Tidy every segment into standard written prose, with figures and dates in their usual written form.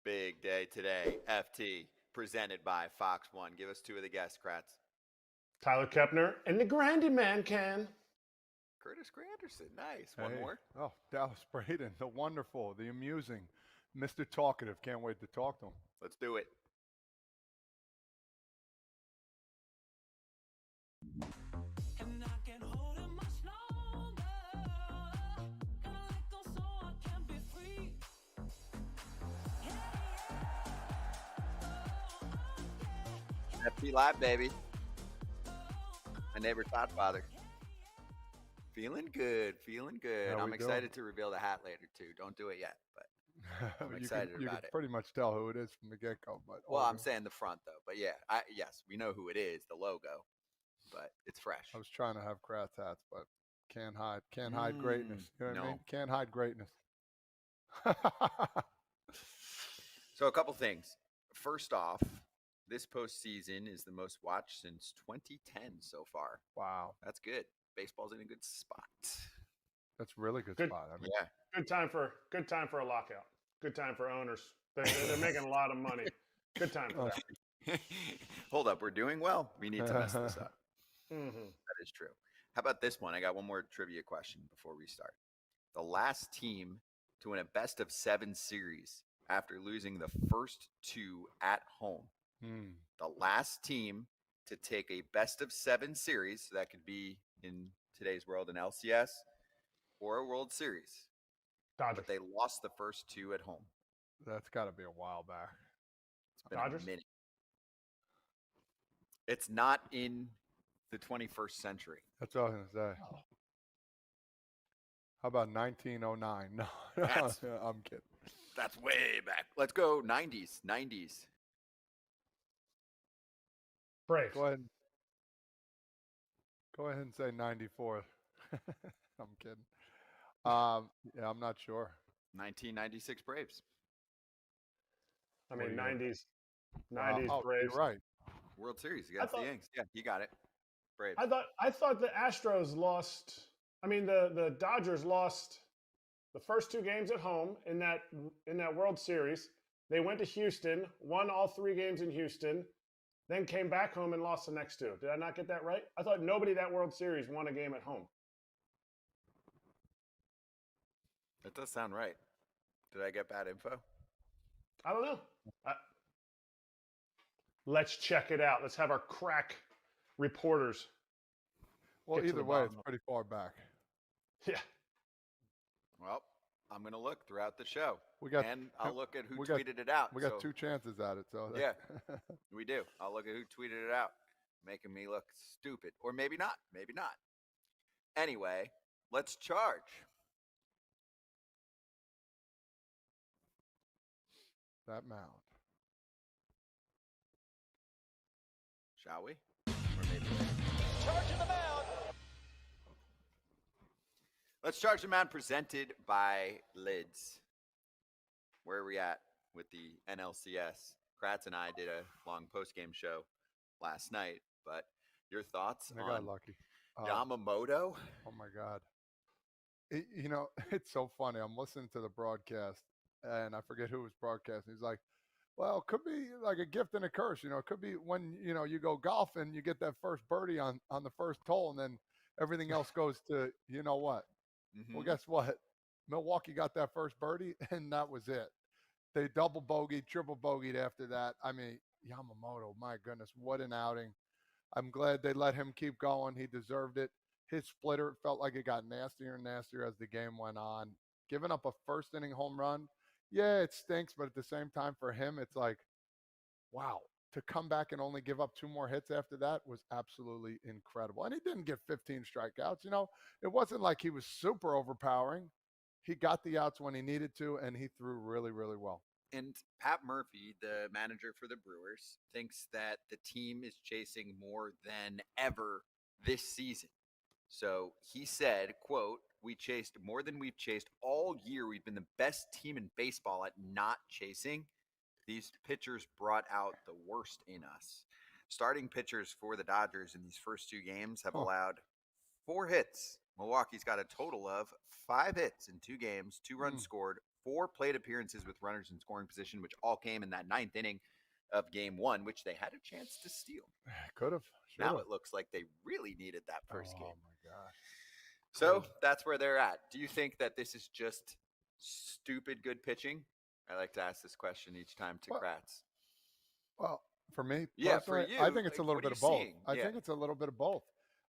Big day today. FT presented by Fox One. Give us two of the guests, Kratz. Tyler Kepner and the Grandy Man can. Curtis Granderson. Nice. One more. Oh, Dallas Braden, the wonderful, the amusing, Mr. Talkative. Can't wait to talk to him. Let's do it. FT Live, baby. My neighbor Todd Father. Feeling good. Yeah, I'm excited to reveal the hat later, too. Don't do it yet, but I'm excited you about can it. pretty much tell who it is from the get-go. But Well, I'm saying the front, though. But yeah, yes, we know who it is, the logo, but it's fresh. I was trying to have Kratz Hatz, but can't hide greatness. You know what I mean? Can't hide greatness. So a couple things. First off, this postseason is the most watched since 2010 so far. Wow. That's good. Baseball's in a good spot. That's really good spot. I mean, yeah. Good time for a lockout. Good time for owners. They're making a lot of money. Good time for that. Hold up. We're doing well. We need to mess this up. Mm-hmm. That is true. How about this one? I got one more trivia question before we start. The last team to win a best-of-7 series after losing the first two at home. The last team to take a best-of-7 series, so that could be in today's world an LCS or a World Series. Dodgers. But they lost the first two at home. That's got to be a while back. It's been Dodgers? a minute. It's not in the 21st century. That's all I was going to say. Oh. How about 1909? No, I'm kidding. That's way back. Let's go 90s. Braves. Go ahead and say 94. I'm kidding. Yeah, I'm not sure. 1996 Braves. I mean, 90s oh, Braves. You're right. World Series against the Yankees. Yeah, you got it. Braves. I thought the Astros lost. I mean, the Dodgers lost the first two games at home in that World Series. They went to Houston, won all three games in Houston, then came back home and lost the next two. Did I not get that right? I thought nobody that World Series won a game at home. That does sound right. Did I get bad info? I don't know. Let's check it out. Let's have our crack reporters. Well, either way, it's pretty far back. Yeah. Well, I'm going to look throughout the show. And I'll look at who tweeted it out. We got two chances at it. So yeah, we do. I'll look at who tweeted it out, making me look stupid. Or maybe not. Maybe not. Anyway, let's charge. That mound. Shall we? Or maybe charging the mound. Let's charge the mound presented by Lids. Where are we at with the NLCS? Kratz and I did a long post-game show last night, but your thoughts I on got lucky. Yamamoto? Oh, my God. It's so funny. I'm listening to the broadcast, and I forget who was broadcasting. He's like, well, it could be like a gift and a curse. It could be when, you go golfing, you get that first birdie on the first hole, and then everything else goes to you know what. Mm-hmm. Well, guess what? Milwaukee got that first birdie, and that was it. They double bogeyed, triple bogeyed after that. I mean, Yamamoto, my goodness, what an outing. I'm glad they let him keep going. He deserved it. His splitter, it felt like it got nastier and nastier as the game went on. Giving up a first-inning home run, yeah, it stinks, but at the same time for him, it's like, wow. To come back and only give up 2 more hits after that was absolutely incredible. And he didn't get 15 strikeouts. It wasn't like he was super overpowering. He got the outs when he needed to, and he threw really, really well. And Pat Murphy, the manager for the Brewers, thinks that the team is chasing more than ever this season. So he said, quote, "We chased more than we've chased all year. We've been the best team in baseball at not chasing. These pitchers brought out the worst in us." Starting pitchers for the Dodgers in these first 2 games have allowed 4 hits. Milwaukee's got a total of 5 hits in 2 games, 2 runs scored, 4 plate appearances with runners in scoring position, which all came in that 9th inning of game 1, which they had a chance to steal. Could have. Now it looks like they really needed that first game. Oh my gosh. So that's where they're at. Do you think that this is just stupid good pitching? I like to ask this question each time to Kratz. Well, for me, yeah, for you, I think it's a little bit of both. I think it's a little bit of both.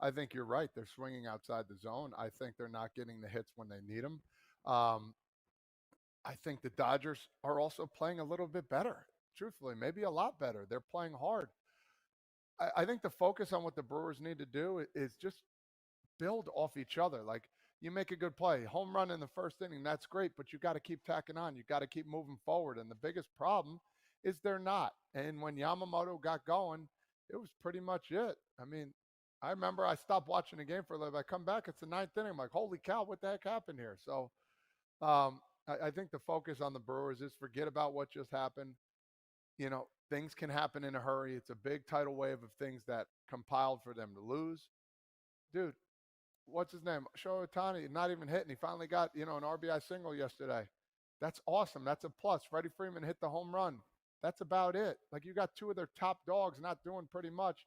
I think you're right. They're swinging outside the zone. I think they're not getting the hits when they need them. I think the Dodgers are also playing a little bit better, truthfully, maybe a lot better. They're playing hard. I think the focus on what the Brewers need to do is just build off each other. Like, you make a good play, home run in the first inning, that's great, but you got to keep tacking on. You got to keep moving forward. And the biggest problem is they're not. And when Yamamoto got going, it was pretty much it. I mean, I remember I stopped watching the game for a little bit. I come back, it's the 9th inning. I'm like, holy cow, what the heck happened here? So I think the focus on the Brewers is forget about what just happened. You know, things can happen in a hurry. It's a big tidal wave of things that compiled for them to lose. Dude, what's his name? Shohei Ohtani, not even hitting. He finally got, an RBI single yesterday. That's awesome. That's a plus. Freddie Freeman hit the home run. That's about it. Like, you got 2 of their top dogs not doing pretty much,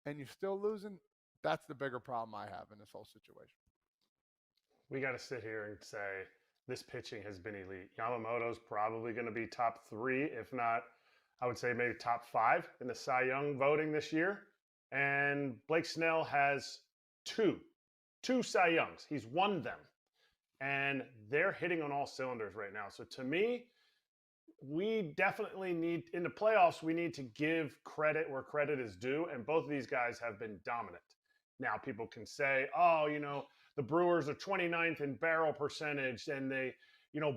and you're still losing. That's the bigger problem I have in this whole situation. We got to sit here and say this pitching has been elite. Yamamoto's probably going to be top 3, if not, I would say maybe top 5 in the Cy Young voting this year. And Blake Snell has 2 Cy Youngs. He's won them. And they're hitting on all cylinders right now. So to me, we definitely need, in the playoffs, we need to give credit where credit is due. And both of these guys have been dominant. Now, people can say, the Brewers are 29th in barrel percentage, and they,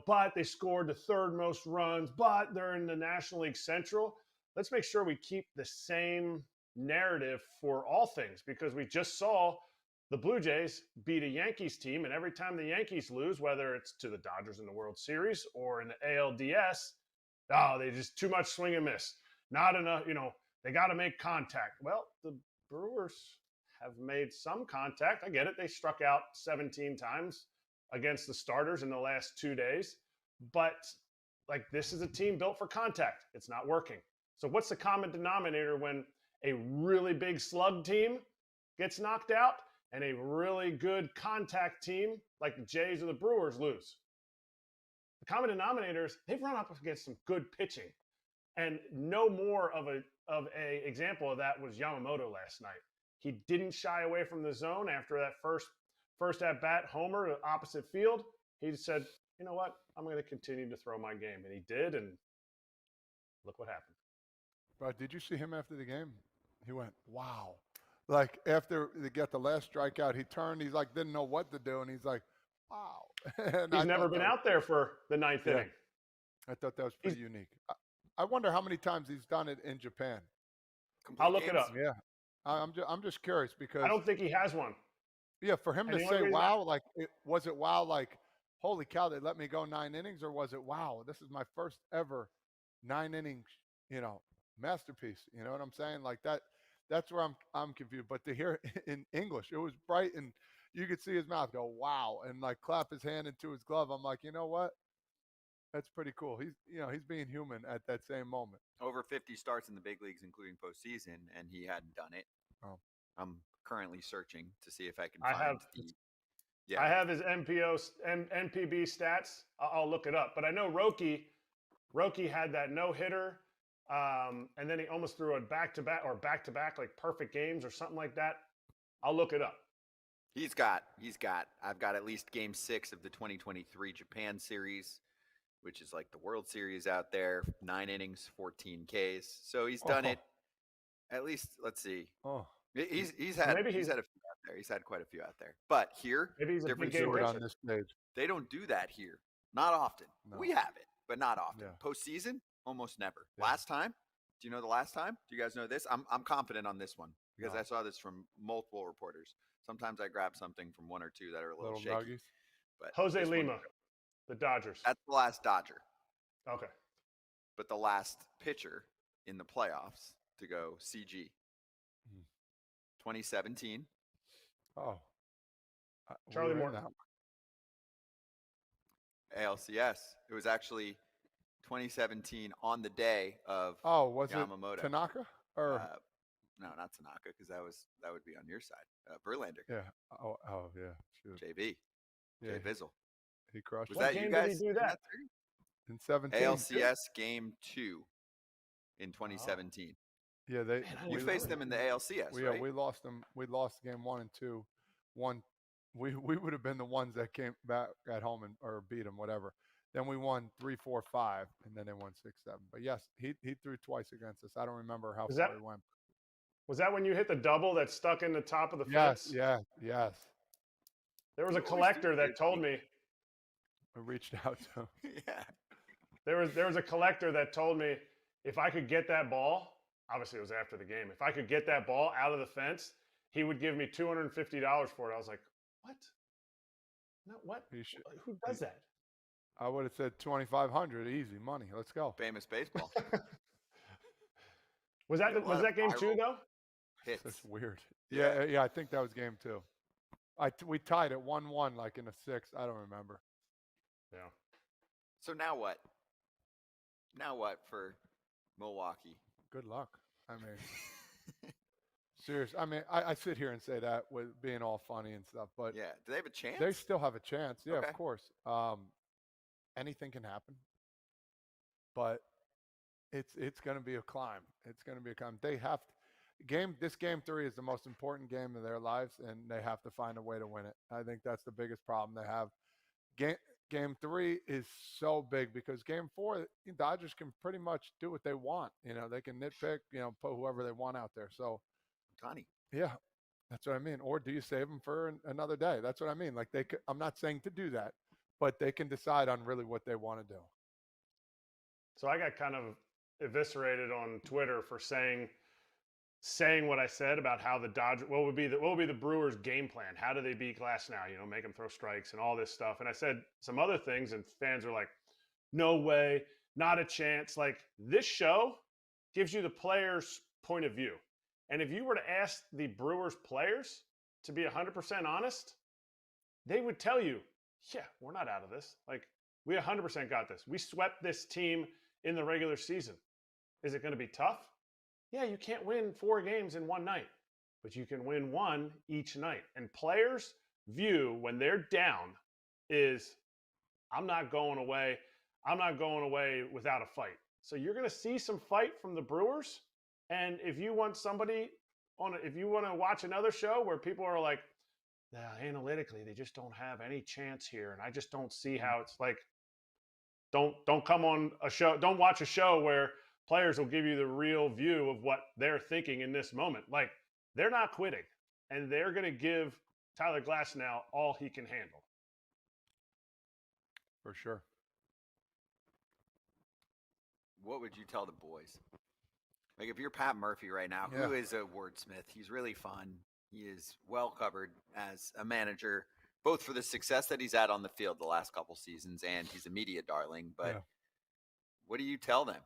but they scored the 3rd most runs, but they're in the National League Central. Let's make sure we keep the same narrative for all things, because we just saw the Blue Jays beat a Yankees team, and every time the Yankees lose, whether it's to the Dodgers in the World Series or in the ALDS, they just too much swing and miss. Not enough, they got to make contact. Well, the Brewers have made some contact. I get it. They struck out 17 times against the starters in the last 2 days. But, this is a team built for contact. It's not working. So what's the common denominator when a really big slug team gets knocked out and a really good contact team like the Jays or the Brewers lose? The common denominator is they've run up against some good pitching. And no more of a example of that was Yamamoto last night. He didn't shy away from the zone after that first at-bat homer to opposite field. He said, you know what? I'm going to continue to throw my game. And he did, and look what happened. But did you see him after the game? He went, wow. Like, after they got the last strikeout, he turned. He's like, didn't know what to do. And he's like, wow. And he's never been out there for the 9th inning. I thought that was pretty unique. I wonder how many times he's done it in Japan. I'll look it up. Yeah. I'm just curious because I don't think he has one. Yeah, for him to say wow, was it wow, like, holy cow, they let me go 9 innings, or was it wow, this is my first ever 9 innings, masterpiece. You know what I'm saying? Like that's where I'm confused. But to hear in English, it was bright, and you could see his mouth go wow, and like clap his hand into his glove. I'm like, you know what? That's pretty cool. He's being human at that same moment. Over 50 starts in the big leagues, including postseason, and he hadn't done it. Oh. I'm currently searching to see if I can I have his NPB stats. I'll look it up. But I know Roki had that no-hitter, and then he almost threw a back-to-back, like perfect games or something like that. I'll look it up. I've got at least game 6 of the 2023 Japan series, which is like the World Series out there, 9 innings, 14 Ks. So he's done it. At least, let's see. Oh, he's had a few out there. He's had quite a few out there. But here, different story on this stage. They don't do that here. Not often. No. We have it, but not often. Yeah. Postseason, almost never. Yeah. Last time, do you know the last time? Do you guys know this? I'm confident on this one because I saw this from multiple reporters. Sometimes I grab something from 1 or 2 that are a little shaky. Nuggies. But Jose Lima, the Dodgers. That's the last Dodger. Okay. But the last pitcher in the playoffs to go CG. 2017. Oh. Charlie Morton. ALCS. It was actually 2017 on the day of Was Yamamoto. it Tanaka or? No, not Tanaka, because that would be on your side. Verlander. Yeah. Oh yeah. Shoot. JV. Yeah. Jay Bizzle. He crushed. Was What that you game guys did he do in that? series? In 17. ALCS Game 2 in 2017. Yeah, You faced them in the ALCS, right? We lost them. We lost game 1 and 2. We would have been the ones that came back at home or beat them, whatever. Then we won 3, 4, 5, and then they won 6, 7. But yes, he threw twice against us. I don't remember how far he went. Was that when you hit the double that stuck in the top of the fence? Yes. There was a collector that told me. I reached out to him. Yeah. There was a collector that told me if I could get that ball, obviously it was after the game, if I could get that ball out of the fence, he would give me $250 for it. I was like, what? No, what? Who does that? I would have said 2,500, easy money. Let's go. Famous baseball. Was that game 2 though? Hits. That's weird. Yeah. I think that was game 2. We tied it 1-1, like in a 6th. I don't remember. Yeah. So now what? Now what for Milwaukee? Good luck. I mean, serious. I mean, I sit here and say that with being all funny and stuff, but yeah, do they have a chance? They still have a chance. Yeah, Okay. Of course. Anything can happen, but it's going to be a climb. It's going to be a climb. They have this game 3 is the most important game of their lives, and they have to find a way to win it. I think that's the biggest problem they have. Game 3 is so big because game 4, the Dodgers can pretty much do what they want. They can nitpick, put whoever they want out there. So, Tony. Yeah, that's what I mean. Or do you save them for another day? That's what I mean. Like I'm not saying to do that, but they can decide on really what they want to do. So I got kind of eviscerated on Twitter for saying what I said about how the Dodgers, what would be the Brewers' game plan? How do they beat Glass now? Make them throw strikes and all this stuff. And I said some other things, and fans are like, "No way, not a chance." Like, this show gives you the players' point of view, and if you were to ask the Brewers players to be 100% honest, they would tell you, "Yeah, we're not out of this. Like, we 100% got this. We swept this team in the regular season. Is it going to be tough? Yeah, you can't win 4 games in one night, but you can win 1 each night." And players' view when they're down is, I'm not going away. I'm not going away without a fight. So you're going to see some fight from the Brewers. And if you want if you want to watch another show where people are like, analytically, they just don't have any chance here, and I just don't see how it's like, don't come on a show. Don't watch a show where players will give you the real view of what they're thinking in this moment. Like, they're not quitting, and they're going to give Tyler Glasnow all he can handle. For sure. What would you tell the boys? Like, if you're Pat Murphy right now, who is a wordsmith? He's really fun. He is well covered as a manager, both for the success that he's had on the field the last couple seasons, and he's a media darling. But what do you tell them?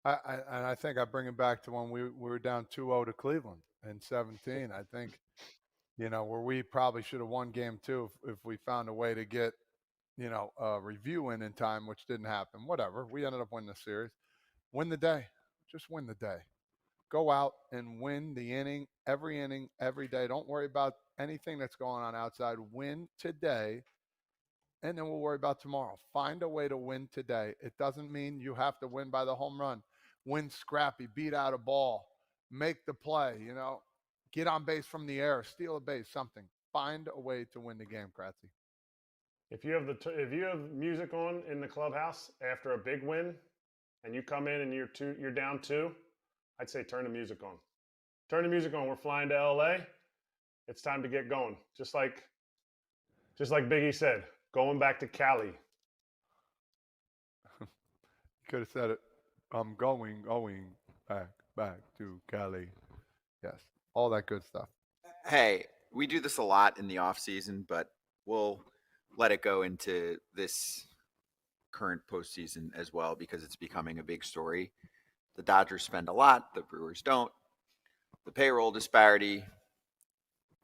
I think I bring it back to when we were down 2-0 to Cleveland in 17. I think, where we probably should have won game 2 if we found a way to get, a review in time, which didn't happen. Whatever. We ended up winning the series. Win the day. Just win the day. Go out and win the inning, every day. Don't worry about anything that's going on outside. Win today, and then we'll worry about tomorrow. Find a way to win today. It doesn't mean you have to win by the home run. Win scrappy, beat out a ball, make the play, get on base from the air, steal a base, something. Find a way to win the game, Kratzy. If you have music on in the clubhouse after a big win, and you come in and you're down 2, I'd say turn the music on. Turn the music on. We're flying to LA. It's time to get going. Just like Biggie said, going back to Cali. You could have said it. I'm going back to Cali. Yes, all that good stuff. Hey, we do this a lot in the off season, but we'll let it go into this current postseason as well because it's becoming a big story. The Dodgers spend a lot, the Brewers don't. The payroll disparity,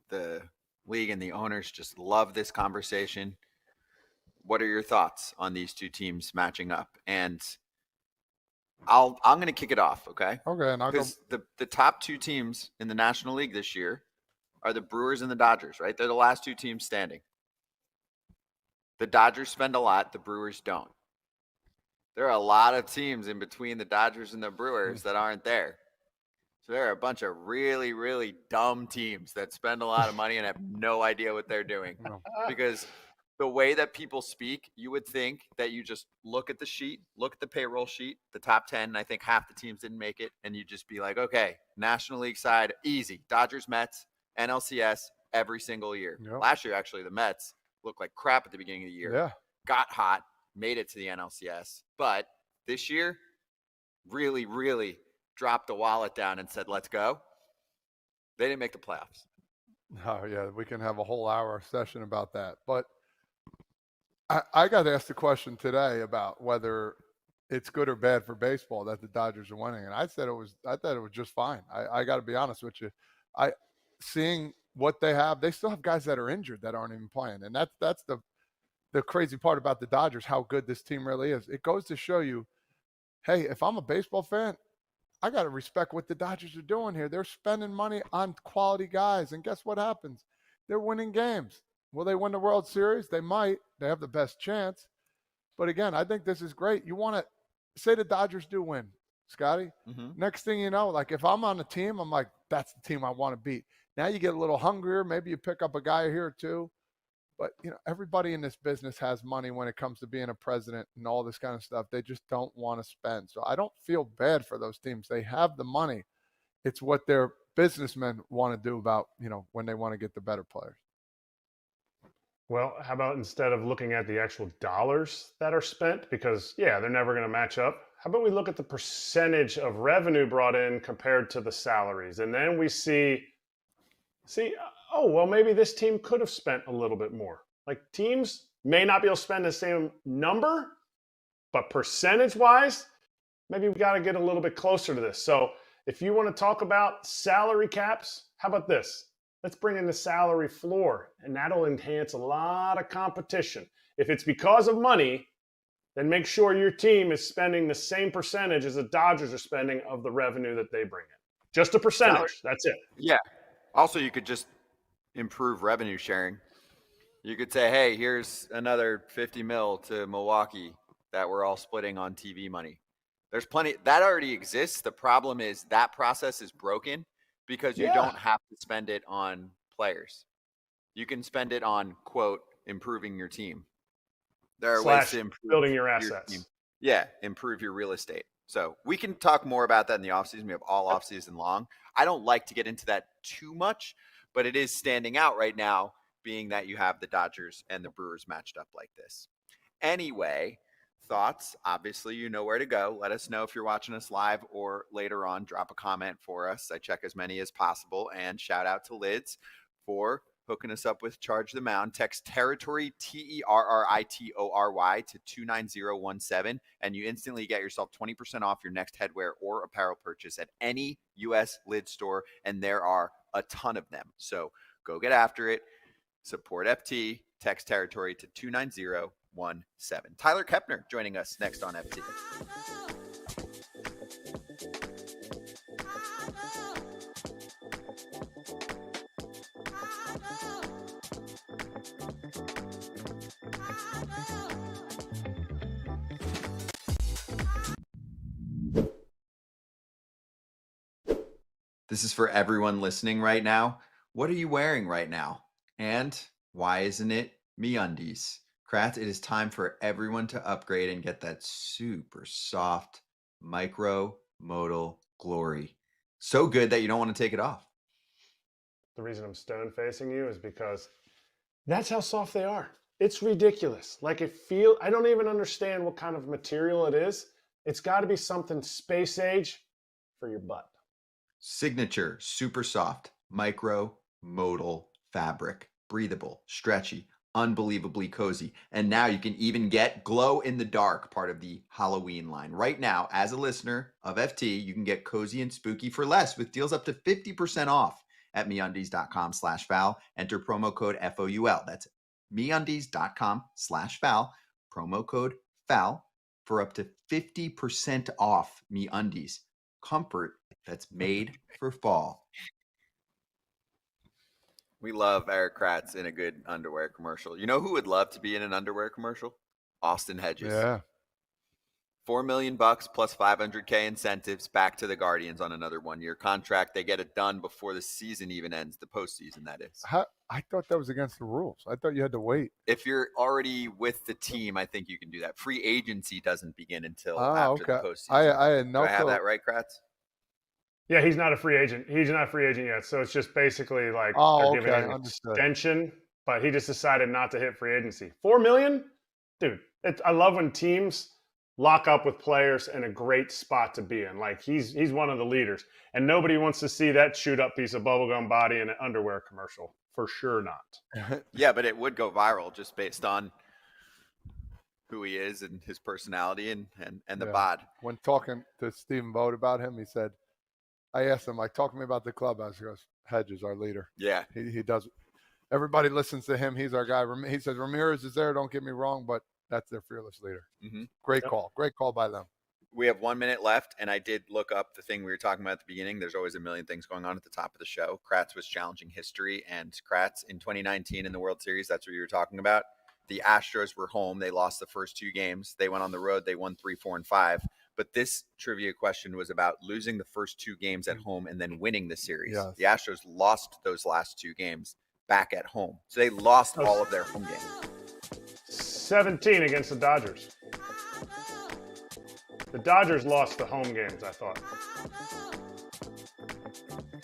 the league and the owners just love this conversation. what are your thoughts on these two teams matching up? And I'm going to kick it off, okay? Okay, and I'll go. Because the top two teams in the National League this year are the Brewers and the Dodgers, right? They're the last two teams standing. The Dodgers spend a lot. The Brewers don't. There are a lot of teams in between the Dodgers and the Brewers that aren't there. So there are a bunch of really, really dumb teams that spend a lot of money and have no idea what they're doing. No. Because the way that people speak, you would think that you just look at the sheet, look at the payroll sheet, the top 10, and I think half the teams didn't make it, and you just be like, okay, National League side, easy. Dodgers, Mets, NLCS every single year. Yep. Last year, actually, the Mets looked like crap at the beginning of the year. Yeah. Got hot, made it to the NLCS. But this year, really, really dropped the wallet down and said, let's go. They didn't make the playoffs. Oh, yeah, we can have a whole hour session about that. But I got asked a question today about whether it's good or bad for baseball that the Dodgers are winning. And I thought it was just fine. I got to be honest with you. Seeing what they have, they still have guys that are injured that aren't even playing. And that's the crazy part about the Dodgers, how good this team really is. It goes to show you, hey, if I'm a baseball fan, I got to respect what the Dodgers are doing here. They're spending money on quality guys. And guess what happens? They're winning games. Will they win the World Series? They might. They have the best chance. But again, I think this is great. You want to say the Dodgers do win, Scotty. Mm-hmm. Next thing you know, like if I'm on a team, I'm like, that's the team I want to beat. Now you get a little hungrier. Maybe you pick up a guy here or two. But, everybody in this business has money when it comes to being a president and all this kind of stuff. They just don't want to spend. So I don't feel bad for those teams. They have the money. It's what their businessmen want to do about, when they want to get the better players. Well, how about instead of looking at the actual dollars that are spent, because, they're never going to match up, how about we look at the percentage of revenue brought in compared to the salaries? And then we see, oh, well, maybe this team could have spent a little bit more. Like teams may not be able to spend the same number, but percentage-wise, maybe we got to get a little bit closer to this. So if you want to talk about salary caps, how about this? Let's bring in the salary floor, and that'll enhance a lot of competition. If it's because of money, then make sure your team is spending the same percentage as the Dodgers are spending of the revenue that they bring in. Just a percentage. That's it. Yeah. Also, you could just improve revenue sharing. You could say, hey, here's another 50 mil to Milwaukee that we're all splitting on TV money. There's plenty. That already exists. The problem is that process is broken because you don't have to spend it on players. You can spend it on, quote, improving your team. There are ways to improve building your assets. Team. Yeah, improve your real estate. So we can talk more about that in the offseason. We have all offseason long. I don't like to get into that too much, but it is standing out right now, being that you have the Dodgers and the Brewers matched up like this. Anyway, thoughts? Obviously, you know where to go. Let us know if you're watching us live or later on. Drop a comment for us. I check as many as possible. And shout out to Lids for hooking us up with Charge the Mound. Text territory, TERRITORY to 29017, and you instantly get yourself 20% off your next headwear or apparel purchase at any U.S. lid store, and there are a ton of them. So go get after it. Support FT. Text territory to 29017. Tyler Kepner joining us next on FT. This is for everyone listening right now. What are you wearing right now? And why isn't it MeUndies? Kratz, it is time for everyone to upgrade and get that super soft micro-modal glory. So good that you don't want to take it off. The reason I'm stone facing you is because that's how soft they are. It's ridiculous. Like I don't even understand what kind of material it is. It's got to be something space age for your butt. Signature super soft micro-modal fabric. Breathable, stretchy, unbelievably cozy. And now you can even get glow in the dark, part of the Halloween line. Right now, as a listener of FT, you can get cozy and spooky for less with deals up to 50% off at MeUndies.com/foul. Enter promo code FOUL. That's MeUndies.com/foul, promo code FOUL for up to 50% off MeUndies. Comfort that's made for fall. We love Erik Kratz in a good underwear commercial. You know who would love to be in an underwear commercial? Austin Hedges. Yeah. $4 million plus $500K incentives back to the Guardians on another 1-year contract. They get it done before the season even ends, the postseason, that is. I thought that was against the rules. I thought you had to wait. If you're already with the team, I think you can do that. Free agency doesn't begin until after the postseason. I had no Do I have that right, Kratz? Yeah, he's not a free agent. He's not a free agent yet. So it's just basically like they're giving him an extension, but he just decided not to hit free agency. $4 million? Dude, I love when teams lock up with players in a great spot to be in. Like he's one of the leaders. And nobody wants to see that shoot up piece of bubblegum body in an underwear commercial. For sure not. Yeah, but it would go viral just based on who he is and his personality and the bod. When talking to Stephen Vogt about him, he said, I asked him, like, talk to me about the clubhouse. He goes, Hedges, our leader. Yeah. He does. Everybody listens to him. He's our guy. He says, Ramirez is there. Don't get me wrong, but that's their fearless leader. Mm-hmm. Great call. Great call by them. We have 1 minute left, and I did look up the thing we were talking about at the beginning. There's always a million things going on at the top of the show. Kratz was challenging history, and Kratz in 2019 in the World Series, that's what you were talking about. The Astros were home. They lost the first 2 games. They went on the road. They won 3, 4, and 5. But this trivia question was about losing the first 2 games at home and then winning the series. Yes. The Astros lost those last 2 games back at home. So they lost all of their home games. 17 against the Dodgers. The Dodgers lost the home games, I thought.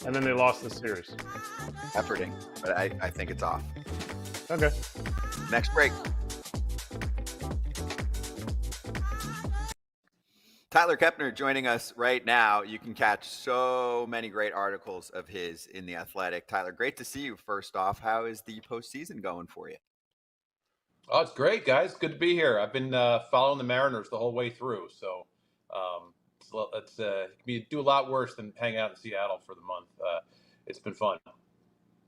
And then they lost the series. Efforting, but I think it's off. Okay. Next break. Tyler Kepner joining us right now. You can catch so many great articles of his in The Athletic. Tyler, great to see you first off. How is the postseason going for you? Oh, it's great, guys. Good to be here. I've been following the Mariners the whole way through, so it's can do a lot worse than hang out in Seattle for the month. It's been fun.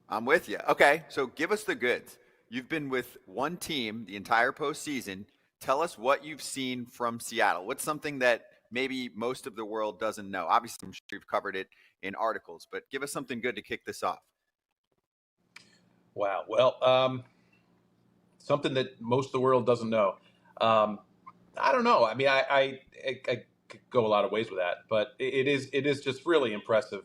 I'm with you. Okay, so give us the goods. You've been with one team the entire postseason. Tell us what you've seen from Seattle. What's something that maybe most of the world doesn't know? Obviously, I'm sure you've covered it in articles, but give us something good to kick this off. Wow. Well, something that most of the world doesn't know. I don't know. I mean, I could go a lot of ways with that, but it is just really impressive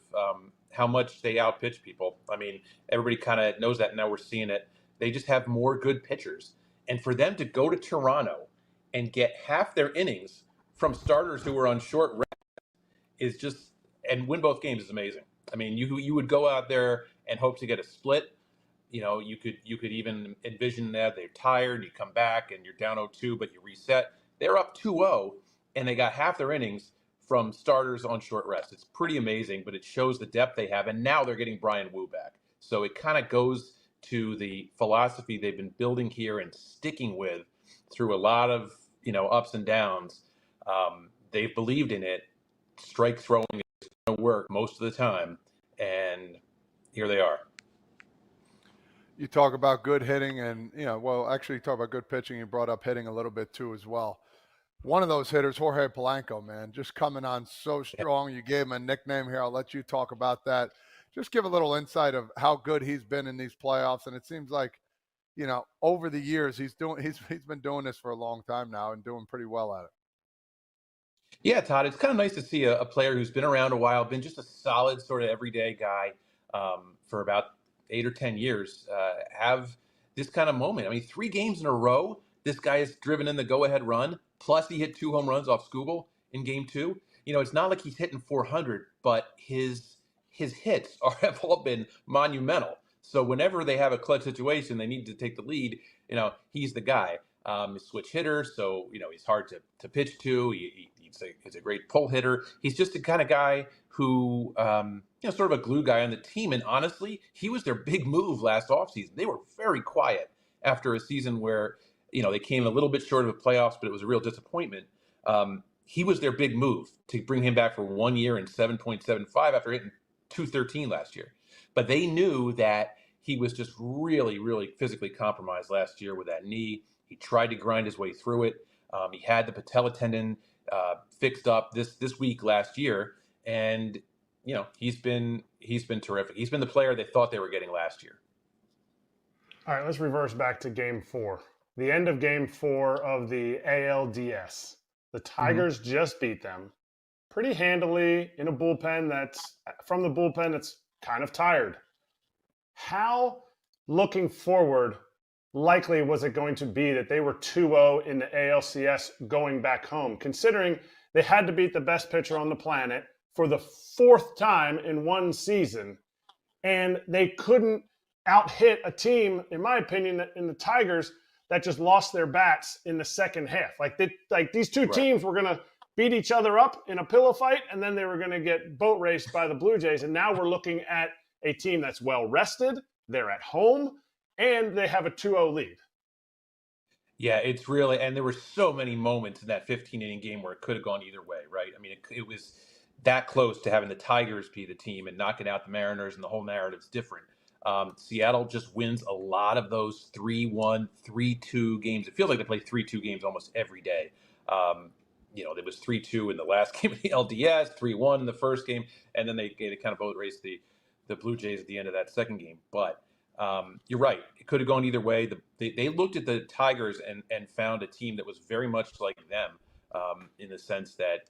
how much they outpitch people. I mean, everybody kind of knows that now. We're seeing it. They just have more good pitchers, and for them to go to Toronto and get half their innings from starters who were on short rest is just, and win both games is amazing. I mean, you would go out there and hope to get a split. You know, you could even envision that they're tired, you come back and you're down 0-2, but you reset. They're up 2-0, and they got half their innings from starters on short rest. It's pretty amazing, but it shows the depth they have, and now they're getting Brian Wu back. So it kind of goes to the philosophy they've been building here and sticking with through a lot of, ups and downs. They've believed in it. Strike throwing is going to work most of the time, and here they are. You talk about good hitting and, actually you talk about good pitching. You brought up hitting a little bit too as well. One of those hitters, Jorge Polanco, man, just coming on so strong. You gave him a nickname here. I'll let you talk about that. Just give a little insight of how good he's been in these playoffs. And it seems like, over the years, he's been doing this for a long time now and doing pretty well at it. Yeah, Todd, it's kind of nice to see a player who's been around a while, been just a solid sort of everyday guy for about 8 or 10 years, have this kind of moment. I mean, 3 games in a row, this guy has driven in the go-ahead run, plus he hit 2 home runs off Skubal in game 2. It's not like he's hitting 400, but his hits have all been monumental. So whenever they have a clutch situation, they need to take the lead, he's the guy. He's switch hitter, so, he's hard to pitch to. He's a great pull hitter. He's just the kind of guy who, sort of a glue guy on the team. And honestly, he was their big move last offseason. They were very quiet after a season where, they came a little bit short of the playoffs, but it was a real disappointment. He was their big move to bring him back for 1 year and 7.75 after hitting 213 last year. But they knew that he was just really, really physically compromised last year with that knee. He tried to grind his way through it. He had the patella tendon fixed up this week last year, and he's been terrific. He's been the player they thought they were getting last year. All right, let's reverse back to Game 4. The end of Game 4 of the ALDS. The Tigers just beat them pretty handily in a bullpen that's kind of tired. How, looking forward, likely was it going to be that they were 2-0 in the ALCS going back home, considering they had to beat the best pitcher on the planet for the 4th time in one season, and they couldn't out-hit a team, in my opinion, in the Tigers that just lost their bats in the second half. Like these two teams were going to beat each other up in a pillow fight, and then they were going to get boat raced by the Blue Jays. And now we're looking at a team that's well rested, they're at home, and they have a 2-0 lead. Yeah, it's really, and there were so many moments in that 15-inning game where it could have gone either way, right? I mean, it was that close to having the Tigers be the team and knocking out the Mariners, and the whole narrative's different. Seattle just wins a lot of those 3-1, 3-2 games. It feels like they play 3-2 games almost every day. There was 3-2 in the last game of the LDS, 3-1 in the first game, and then they kind of boat raced the Blue Jays at the end of that second game. But you're right. It could have gone either way. They looked at the Tigers and found a team that was very much like them in the sense that,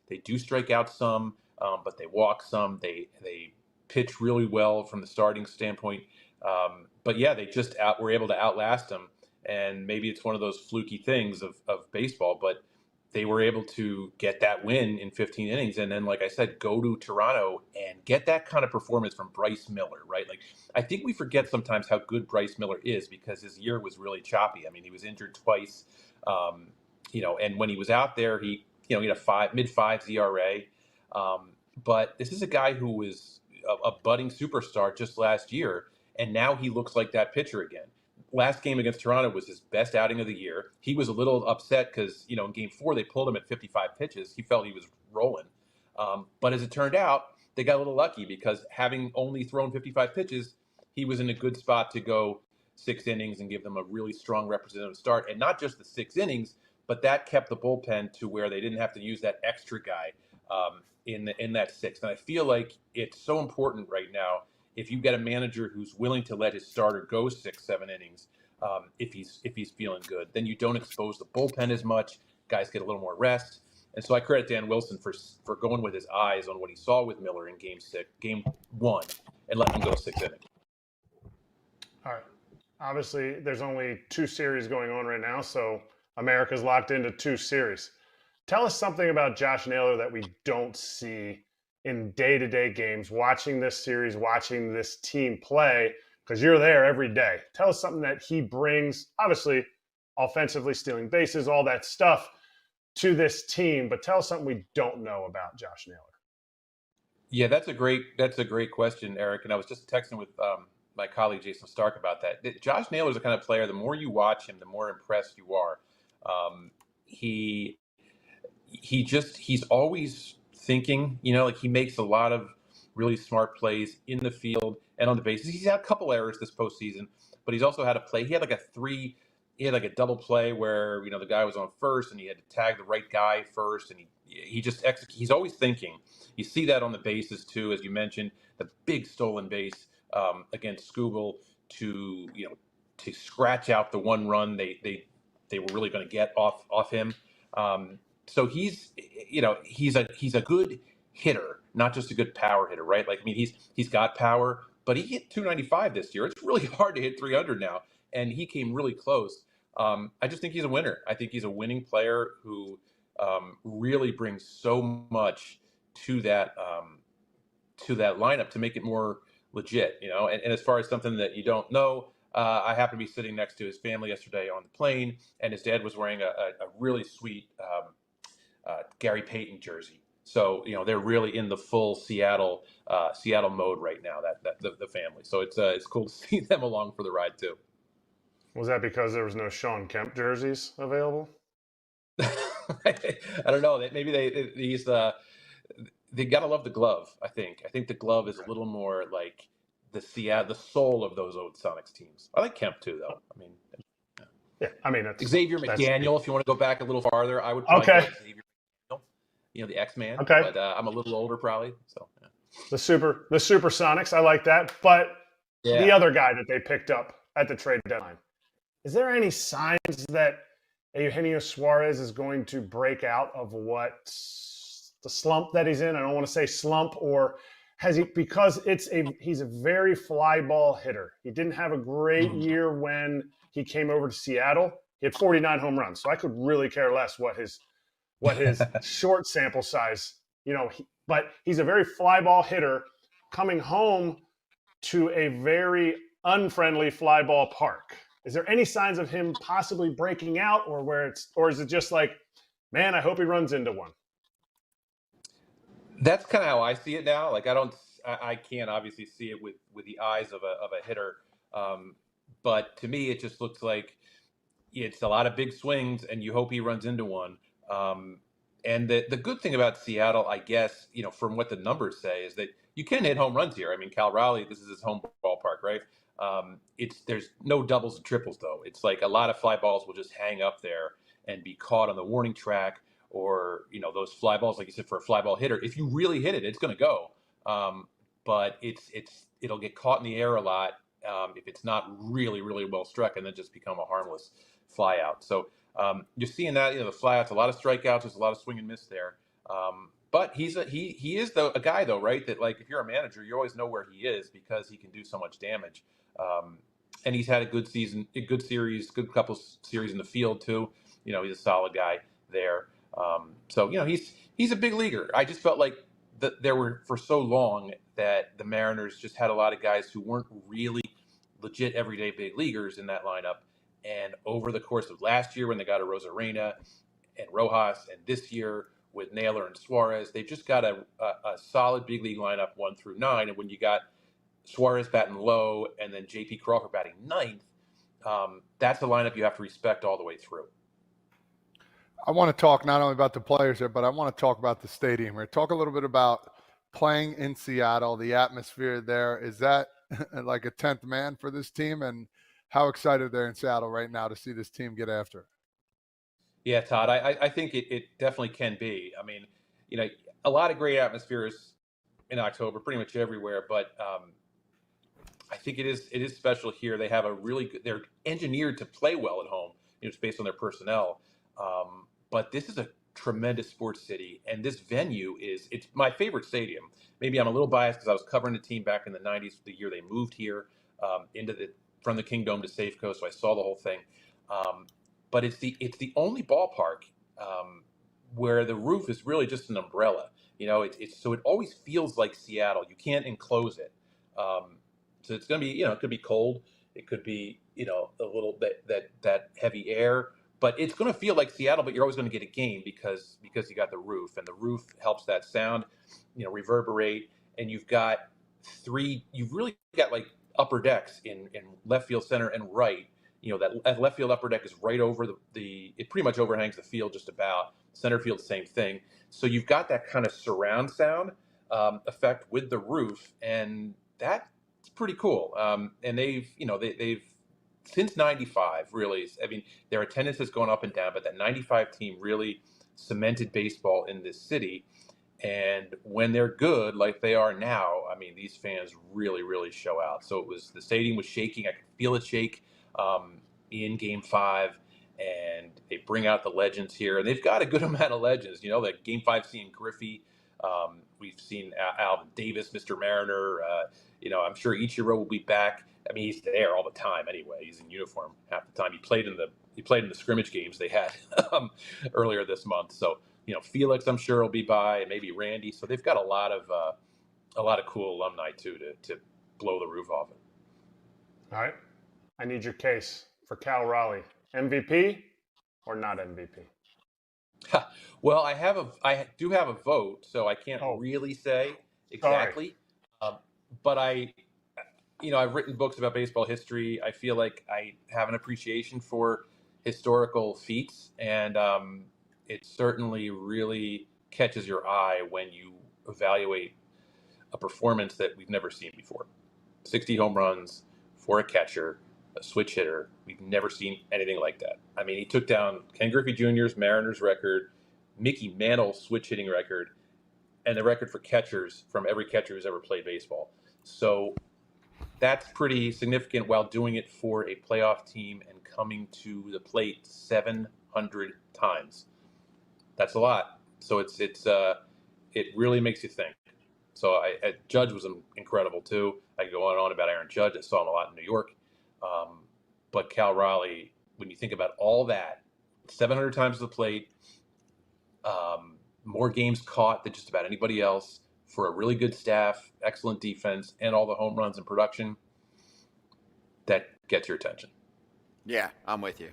they do strike out some, but they walk some. They pitch really well from the starting standpoint. But yeah, they just were able to outlast them. And maybe it's one of those fluky things of baseball, but they were able to get that win in 15 innings. And then, like I said, go to Toronto and get that kind of performance from Bryce Miller, right? Like, I think we forget sometimes how good Bryce Miller is because his year was really choppy. I mean, he was injured twice, and when he was out there, he had a mid-5s ERA. But this is a guy who was a budding superstar just last year, and now he looks like that pitcher again. Last game against Toronto was his best outing of the year. He was a little upset because, in Game 4, they pulled him at 55 pitches. He felt he was rolling. But as it turned out, they got a little lucky because having only thrown 55 pitches, he was in a good spot to go 6 innings and give them a really strong representative start. And not just the 6 innings, but that kept the bullpen to where they didn't have to use that extra guy in that 6th. And I feel like it's so important right now if you get a manager who's willing to let his starter go 6-7 innings, if he's feeling good, then you don't expose the bullpen as much. Guys get a little more rest. And so I credit Dan Wilson for going with his eyes on what he saw with Miller in Game 1, and let him go 6 innings. All right. Obviously, there's only 2 series going on right now, so America's locked into 2 series. Tell us something about Josh Naylor that we don't see in day-to-day games, watching this series, watching this team play, because you're there every day. Tell us something that he brings, obviously, offensively, stealing bases, all that stuff, to this team. But tell us something we don't know about Josh Naylor. Yeah, that's a great question, Eric. And I was just texting with my colleague Jason Stark about that. Josh Naylor is the kind of player, the more you watch him, the more impressed you are. He's always thinking, like he makes a lot of really smart plays in the field and on the bases. He's had a couple errors this postseason, but he's also had a play. He had a double play where, the guy was on first and he had to tag the right guy first. And he just he's always thinking. You see that on the bases too, as you mentioned, the big stolen base against Skubal to scratch out the one run they were really going to get off him. So he's a good hitter, not just a good power hitter, right? Like, I mean, he's got power, but he hit 295 this year. It's really hard to hit 300 now, and he came really close. I just think he's a winner. I think he's a winning player who really brings so much to that lineup to make it more legit, And as far as something that you don't know, I happened to be sitting next to his family yesterday on the plane, and his dad was wearing a really sweet Gary Payton jersey. So they're really in the full Seattle mode right now. That the family. So it's cool to see them along for the ride too. Was that because there was no Sean Kemp jerseys available? I don't know. Maybe they gotta love the glove. I think the glove is a little more like the soul of those old Sonics teams. I like Kemp too, though. I mean, Yeah, I mean, that's Xavier that's McDaniel. If you want to go back a little farther, I would probably go okay. Xavier McDaniel, the X-Man. Okay. But I'm a little older probably, so yeah. The Supersonics, I like that. But the other guy that they picked up at the trade deadline, is there any signs that Eugenio Suarez is going to break out of what the slump that he's in? I don't want to say slump, or has he, because he's a very fly ball hitter. He didn't have a great year when he came over to Seattle. He had 49 home runs, so I could really care less what his short sample size, but he's a very fly ball hitter coming home to a very unfriendly fly ball park. Is there any signs of him possibly breaking out, or is it just like, man, I hope he runs into one? That's kind of how I see it now. Like I can't obviously see it with the eyes of a hitter, but to me it just looks like it's a lot of big swings, and you hope he runs into one. And the good thing about Seattle, I guess, from what the numbers say, is that you can hit home runs here. I mean, Cal Raleigh, this is his home ballpark, right? There's no doubles and triples though. It's like a lot of fly balls will just hang up there and be caught on the warning track, or those fly balls, like you said, for a fly ball hitter, if you really hit it, it's going to go. But it'll get caught in the air a lot if it's not really, really well struck, and then just become a harmless fly out. So you're seeing that, the flyouts, a lot of strikeouts, there's a lot of swing and miss there. But he is a guy though, right? That like if you're a manager, you always know where he is because he can do so much damage. And he's had a good season, a good series, good couple series in the field too. He's a solid guy there. So he's a big leaguer. I just felt like there were for so long that the Mariners just had a lot of guys who weren't really legit everyday big leaguers in that lineup. And over the course of last year, when they got a Rosarena and Rojas, and this year with Naylor and Suarez, they've just got a solid big league lineup 1 through 9. And when you got Suarez batting low and then J.P. Crawford batting 9th, that's a lineup you have to respect all the way through. I want to talk not only about the players there, but I want to talk about the stadium here. Talk a little bit about playing in Seattle, the atmosphere there. Is that like a 10th man for this team? And how excited they're in Seattle right now to see this team get after? Yeah, Todd, I think it definitely can be. I mean, a lot of great atmospheres in October, pretty much everywhere, but I think it is special here. They have they're engineered to play well at home, just based on their personnel. But this is a tremendous sports city, and this venue it's my favorite stadium. Maybe I'm a little biased because I was covering the team back in the 90s, the year they moved here from the Kingdome to Safeco, so I saw the whole thing. But it's the only ballpark where the roof is really just an umbrella. So it always feels like Seattle. You can't enclose it. So it's going to be, it could be cold. It could be, a little bit that heavy air. But it's going to feel like Seattle, but you're always going to get a game because you got the roof, and the roof helps that sound, reverberate. And you've really got like upper decks in left field, center, and right. That left field upper deck is right over it pretty much overhangs the field just about. Center field, same thing. So you've got that kind of surround sound effect with the roof, and that's pretty cool. And they've since 95, really, I mean, their attendance has gone up and down, but that 95 team really cemented baseball in this city. And when they're good, like they are now, I mean, these fans really, really show out. So the stadium was shaking. I could feel it shake in Game 5, and they bring out the legends here. And they've got a good amount of legends. That Game 5 seeing Griffey. We've seen Alvin Davis, Mr. Mariner. I'm sure Ichiro will be back. I mean, he's there all the time anyway. He's in uniform half the time. He played in the scrimmage games they had earlier this month. So, Felix, I'm sure, will be by, and maybe Randy. So they've got a lot of cool alumni too to blow the roof off it. All right, I need your case for Cal Raleigh. MVP or not MVP? Well, I do have a vote, so I can't really say exactly. But I've written books about baseball history. I feel like I have an appreciation for historical feats, and it certainly really catches your eye when you evaluate a performance that we've never seen before. 60 home runs for a catcher, a switch hitter. We've never seen anything like that. I mean, he took down Ken Griffey Jr.'s Mariners record, Mickey Mantle's switch hitting record, and the record for catchers from every catcher who's ever played baseball. So that's pretty significant while doing it for a playoff team and coming to the plate 700 times. That's a lot. So it really makes you think. So Judge was incredible too. I could go on and on about Aaron Judge. I saw him a lot in New York. But Cal Raleigh, when you think about all that, 700 times to the plate, more games caught than just about anybody else, for a really good staff, excellent defense, and all the home runs and production, that gets your attention. Yeah, I'm with you.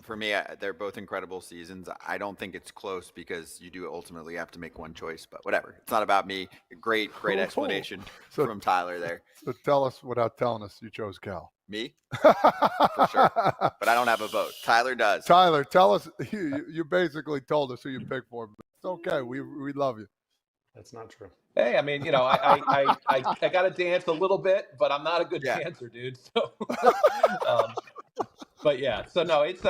For me, they're both incredible seasons. I don't think it's close because you do ultimately have to make one choice, but whatever. It's not about me. Great explanation from Tyler there. So tell us without telling us you chose Cal. Me? For sure. But I don't have a vote. Tyler does. Tyler, tell us. You basically told us who you picked for. But it's okay. We love you. That's not true. Hey, I mean, I got to dance a little bit, but I'm not a good dancer, dude. So, but yeah, so no, it's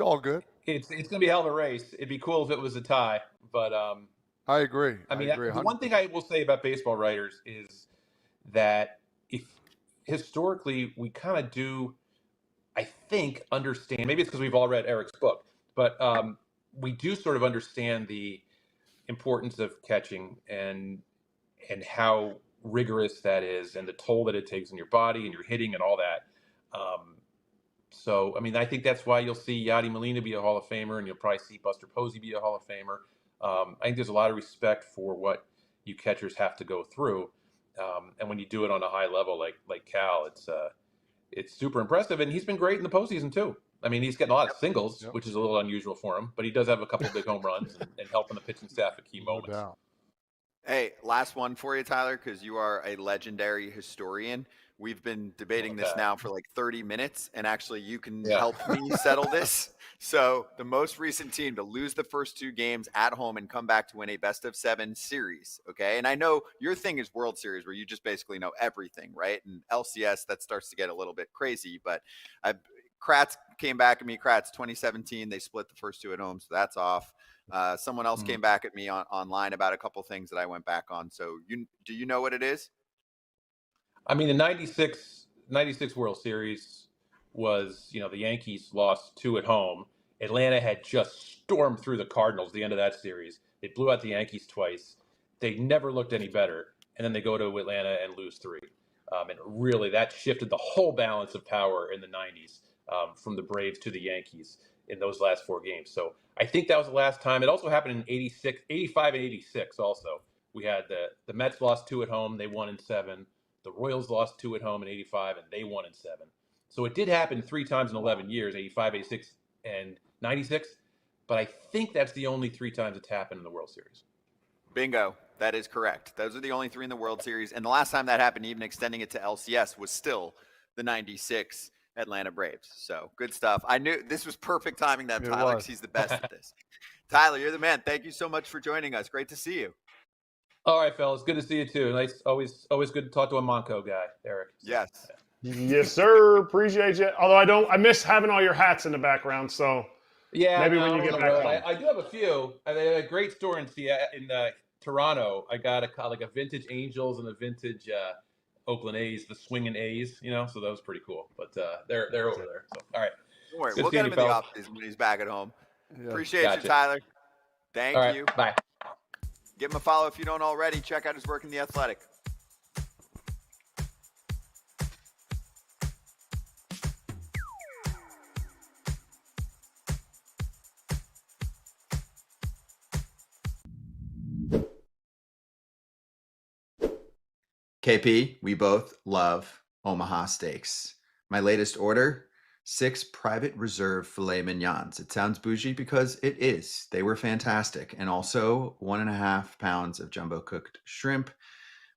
all good. It's gonna be a hell of a race. It'd be cool if it was a tie, but I agree. I mean, agree the one thing I will say about baseball writers is that if historically we kind of do, I think, understand. Maybe it's because we've all read Erik's book, but we do sort of understand the importance of catching and how rigorous that is and the toll that it takes on your body and your hitting and all that. So, I mean, I think that's why you'll see Yadi Molina be a Hall of Famer and you'll probably see Buster Posey be a Hall of Famer. I think there's a lot of respect for what you catchers have to go through. And when you do it on a high level like Cal, it's super impressive. And he's been great in the postseason too. I mean, he's getting a lot of singles, which is a little unusual for him, but he does have a couple of big home runs and helping the pitching staff at key moments. No doubt. Hey, last one for you, Tyler, because you are a legendary historian. We've been debating this now for like 30 minutes, and actually you can help me settle this. So the most recent team to lose the first two games at home and come back to win a best-of-7 series, okay? And I know your thing is World Series where you just basically know everything, right? And LCS, that starts to get a little bit crazy, but Kratz came back at me. Kratz 2017, they split the first two at home, so that's off. Someone else came back at me online about a couple things that I went back on. So do you know what it is? I mean, the 96 World Series was, the Yankees lost 2 at home. Atlanta had just stormed through the Cardinals at the end of that series. They blew out the Yankees twice. They never looked any better. And then they go to Atlanta and lose 3. And really, that shifted the whole balance of power in the 90s from the Braves to the Yankees in those last 4 games. So I think that was the last time. It also happened in 85 and 86 also. We had the Mets lost 2 at home. They won in 7. The Royals lost 2 at home in 85, and they won in 7. So it did happen 3 times in 11 years, 85, 86, and 96. But I think that's the only 3 times it's happened in the World Series. Bingo. That is correct. Those are the only 3 in the World Series. And the last time that happened, even extending it to LCS, was still the 96 Atlanta Braves. So good stuff. I knew this was perfect timing that Tyler, because he's the best at this. Tyler, you're the man. Thank you so much for joining us. Great to see you. All right, fellas. Good to see you too. Nice, always good to talk to a Monco guy, Erik. Yes. Yes, sir. Appreciate you. Although I miss having all your hats in the background. So maybe when you get back home. I do have a few. I mean, a great store in Toronto. I got a vintage Angels and a vintage Oakland A's, the swinging A's. So that was pretty cool. But they're over there. So all right. Don't worry. We'll get him in the office when he's back at home. Yeah. Appreciate you, Tyler. Thank you. Bye. Give him a follow if you don't already. Check out his work in The Athletic. KP, we both love Omaha Steaks. My latest order, 6 private reserve filet mignons. It sounds bougie because it is. They were fantastic. And also 1.5 pounds of jumbo cooked shrimp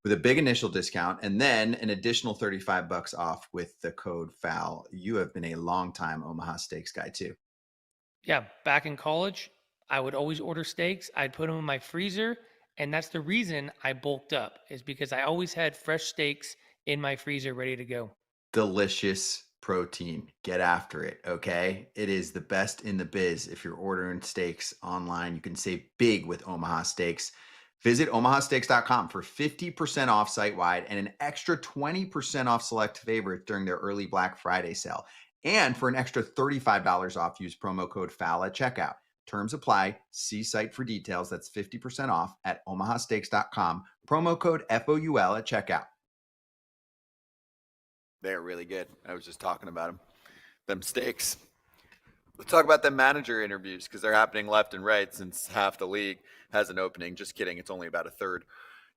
with a big initial discount and then an additional $35 off with the code FOUL. You have been a long time Omaha Steaks guy too. Yeah, back in college, I would always order steaks. I'd put them in my freezer. And that's the reason I bulked up, is because I always had fresh steaks in my freezer ready to go. Delicious protein. Get after it, okay? It is the best in the biz. If you're ordering steaks online, you can save big with Omaha Steaks. Visit omahasteaks.com for 50% off site-wide and an extra 20% off select favorites during their early Black Friday sale. And for an extra $35 off, use promo code FOUL at checkout. Terms apply. See site for details. That's 50% off at omahasteaks.com. Promo code FOUL at checkout. They're really good. I was just talking about them steaks. Let's talk about the manager interviews because they're happening left and right since half the league has an opening. Just kidding. It's only about a third.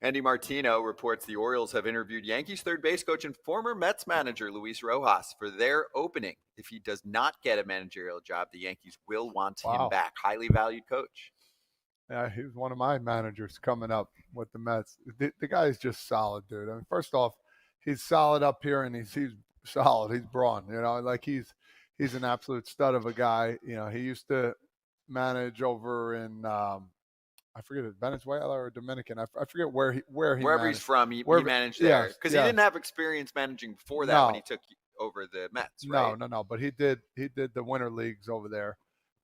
Andy Martino reports the Orioles have interviewed Yankees third base coach and former Mets manager Luis Rojas for their opening. If he does not get a managerial job, the Yankees will want him back. Highly valued coach. Yeah, he was one of my managers coming up with the Mets. The guy is just solid, dude. I mean, first off, he's solid up here, and he's solid. He's brawn, like he's an absolute stud of a guy. He used to manage over in I forget it, Venezuela or Dominican. I forget wherever Wherever he's from, he managed there because he didn't have experience managing before that when he took over the Mets. Right? No. But he did the winter leagues over there.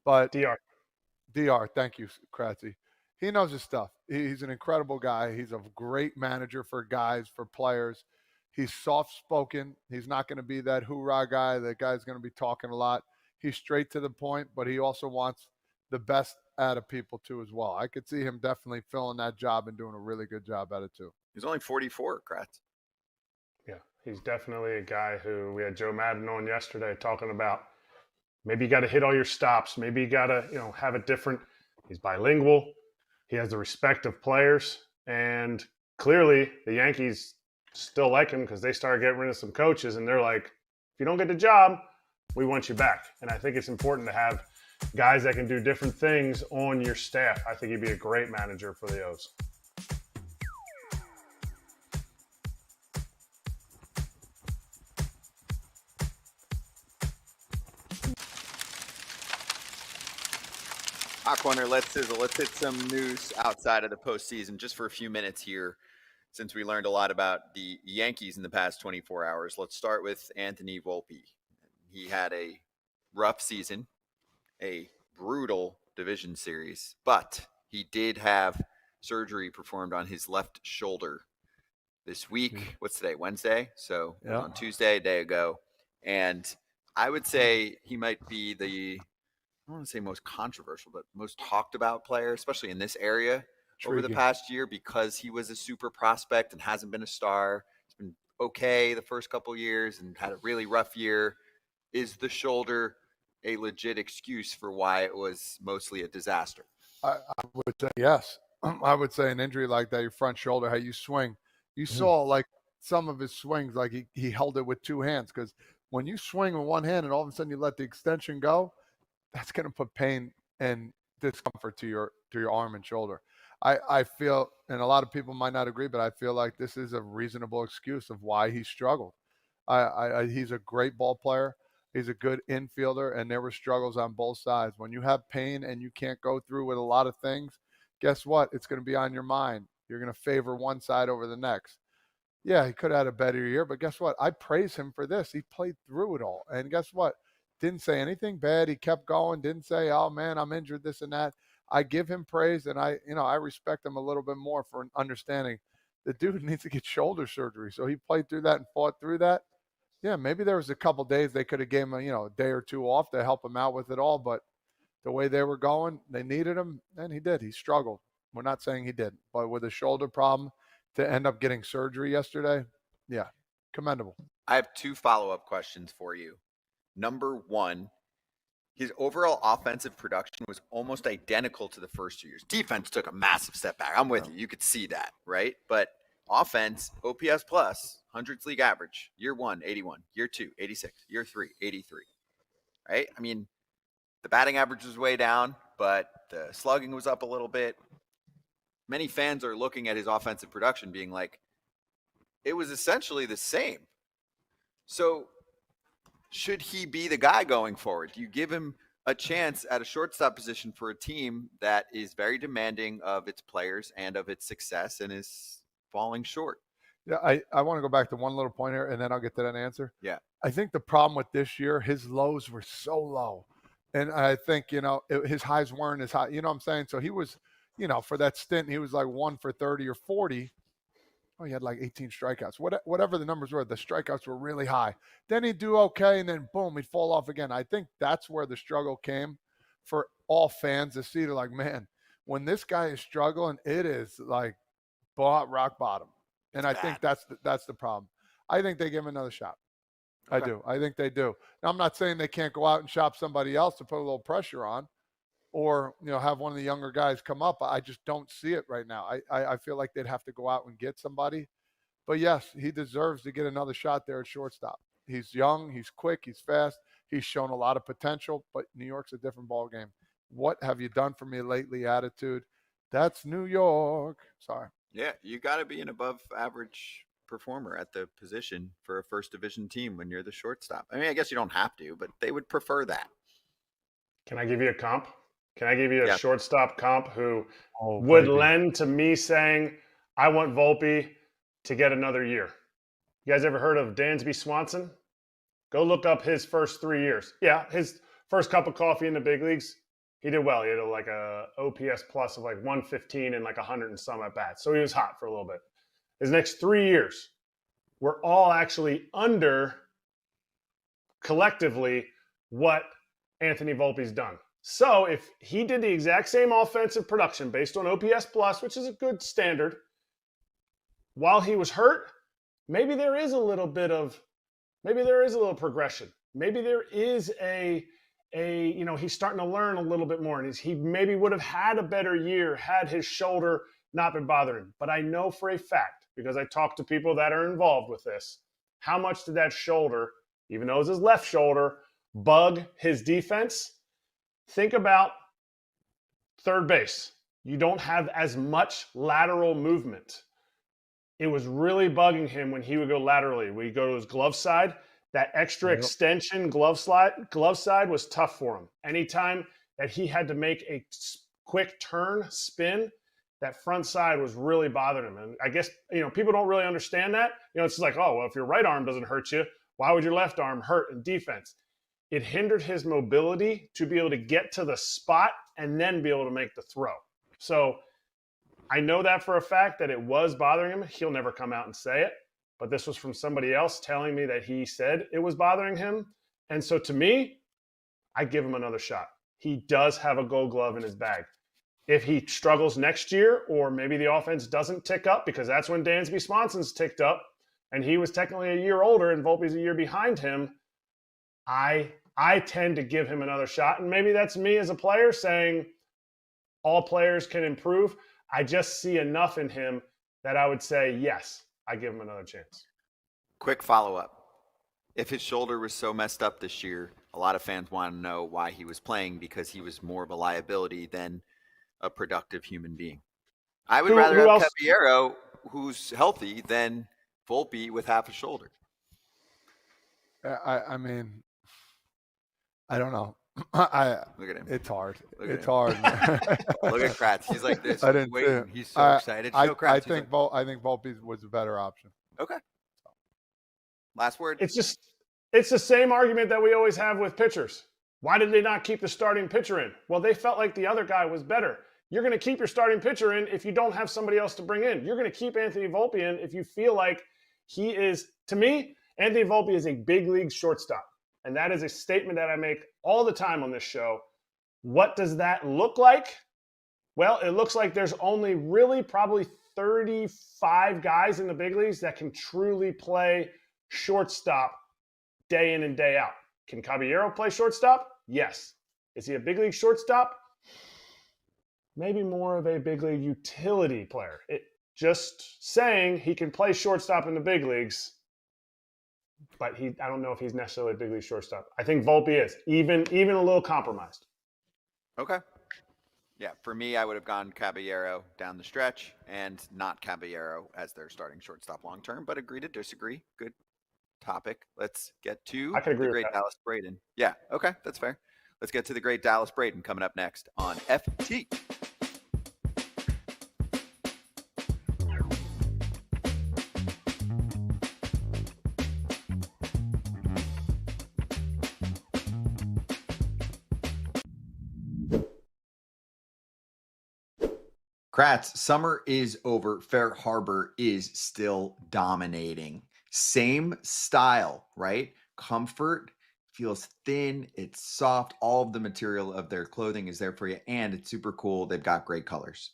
But DR, thank you, Kratzy. He knows his stuff. He's an incredible guy. He's a great manager for guys, for players. He's soft-spoken. He's not going to be that hoorah guy. That guy's going to be talking a lot. He's straight to the point, but he also wants the best out of people too as well. I could see him definitely filling that job and doing a really good job at it too. He's only 44, Kratz. Yeah, he's definitely a guy who we had Joe Madden on yesterday talking about maybe you got to hit all your stops. Maybe you got to, have a different. He's bilingual. He has the respect of players. And clearly the Yankees still like him because they started getting rid of some coaches and they're like, if you don't get the job, we want you back. And I think it's important to have guys that can do different things on your staff. I think he'd be a great manager for the O's. Hot Corner, let's sizzle. Let's hit some news outside of the postseason just for a few minutes here since we learned a lot about the Yankees in the past 24 hours. Let's start with Anthony Volpe. He had a rough season, a brutal division series, but he did have surgery performed on his left shoulder this week. What's today? Wednesday. So on Tuesday, a day ago. And I would say he might be I don't want to say most controversial, but most talked about player, especially in this area over the past year because he was a super prospect and hasn't been a star. He's been okay the first couple years and had a really rough year. Is the shoulder a legit excuse for why it was mostly a disaster? I would say yes. I would say an injury like that, your front shoulder, how you swing. You saw like some of his swings, like he held it with two hands because when you swing with one hand and all of a sudden you let the extension go, that's going to put pain and discomfort to your arm and shoulder. I feel, and a lot of people might not agree, but I feel like this is a reasonable excuse of why he struggled. He's a great ball player. He's a good infielder, and there were struggles on both sides. When you have pain and you can't go through with a lot of things, guess what? It's going to be on your mind. You're going to favor one side over the next. Yeah, he could have had a better year, but guess what? I praise him for this. He played through it all. And guess what? Didn't say anything bad. He kept going. Didn't say, oh, man, I'm injured, this and that. I give him praise, and I respect him a little bit more for understanding the dude needs to get shoulder surgery. So he played through that and fought through that. Yeah, maybe there was a couple days they could have gave him a day or two off to help him out with it all. But the way they were going, they needed him, and he did. He struggled. We're not saying he didn't. But with a shoulder problem to end up getting surgery yesterday, yeah, commendable. I have two follow-up questions for you. Number one, his overall offensive production was almost identical to the first 2 years. Defense took a massive step back. I'm with you. You could see that, right? But offense, OPS plus, 100th league average, year 1, 81, year 2, 86, year 3, 83, right? I mean, the batting average was way down, but the slugging was up a little bit. Many fans are looking at his offensive production being like, it was essentially the same. So should he be the guy going forward? Do you give him a chance at a shortstop position for a team that is very demanding of its players and of its success and is falling short? Yeah, I want to go back to one little point here, and then I'll get to that answer. Yeah. I think the problem with this year, his lows were so low. And I think, his highs weren't as high. You know what I'm saying? So he was, for that stint, he was like 1 for 30 or 40. Oh, he had like 18 strikeouts. Whatever the numbers were, the strikeouts were really high. Then he'd do okay, and then boom, he'd fall off again. I think that's where the struggle came for all fans to see. They're like, man, when this guy is struggling, it is like rock bottom. And I think that's the problem. I think they give him another shot. Okay. I do. I think they do. Now, I'm not saying they can't go out and shop somebody else to put a little pressure on, or have one of the younger guys come up. I just don't see it right now. I feel like they'd have to go out and get somebody. But yes, he deserves to get another shot there at shortstop. He's young, he's quick, he's fast. He's shown a lot of potential, but New York's a different ball game. What have you done for me lately attitude? That's New York. Sorry. Yeah, you got to be an above average performer at the position for a first division team when you're the shortstop. I mean, I guess you don't have to, but they would prefer that. Can I give you a comp? Can I give you a shortstop comp who would lend to me saying, I want Volpe to get another year? You guys ever heard of Dansby Swanson? Go look up his first 3 years. Yeah, his first cup of coffee in the big leagues, he did well. He had like a OPS plus of like 115 and like 100 and some at bats. So he was hot for a little bit. His next 3 years were all actually under collectively what Anthony Volpe's done. So if he did the exact same offensive production based on OPS plus, which is a good standard, while he was hurt, maybe there is a little progression. Maybe there is he's starting to learn a little bit more, and he maybe would have had a better year had his shoulder not been bothering him. But I know for a fact, because I talked to people that are involved with this, how much did that shoulder, even though it was his left shoulder, bug his defense? Think about third base. You don't have as much lateral movement. It was really bugging him when he would go laterally. When he go to his glove side, that extra extension glove side was tough for him. Anytime that he had to make a quick turn, spin, that front side was really bothering him. And I guess, people don't really understand that. It's just like, oh, well, if your right arm doesn't hurt you, why would your left arm hurt in defense? It hindered his mobility to be able to get to the spot and then be able to make the throw. So I know that for a fact that it was bothering him. He'll never come out and say it, but this was from somebody else telling me that he said it was bothering him. And so to me, I give him another shot. He does have a Gold Glove in his bag. If he struggles next year, or maybe the offense doesn't tick up, because that's when Dansby Swanson's ticked up, and he was technically a year older and Volpe's a year behind him, I tend to give him another shot. And maybe that's me as a player saying all players can improve. I just see enough in him that I would say, yes, I give him another chance. Quick follow-up. If his shoulder was so messed up this year, a lot of fans want to know why he was playing, because he was more of a liability than a productive human being. I would rather have Caballero, who's healthy, than Volpe with half a shoulder. I mean, I don't know. Look at him. It's hard. Look hard. Look at Kratz. He's like this. I didn't waiting. He's so excited. I think Volpe was a better option. Okay. Last word. It's the same argument that we always have with pitchers. Why did they not keep the starting pitcher in? Well, they felt like the other guy was better. You're going to keep your starting pitcher in if you don't have somebody else to bring in. You're going to keep Anthony Volpe in if you feel like he is, to me, Anthony Volpe is a big league shortstop. And that is a statement that I make all the time on this show. What does that look like? Well, it looks like there's only really probably 35 guys in the big leagues that can truly play shortstop day in and day out. Can Caballero play shortstop? Yes. Is he a big league shortstop? Maybe more of a big league utility player. Just saying he can play shortstop in the big leagues, but I don't know if he's necessarily a big league shortstop. I think Volpe is, even a little compromised. Okay. Yeah, for me, I would have gone Caballero down the stretch and not Caballero as their starting shortstop long term, but agree to disagree. Good topic. Let's get to the great Dallas Braden. Yeah, okay, that's fair. Let's get to the great Dallas Braden coming up next on FT. Kratz, summer is over. Fair Harbor is still dominating. Same style, right? Comfort, feels thin, it's soft. All of the material of their clothing is there for you, and it's super cool. They've got great colors.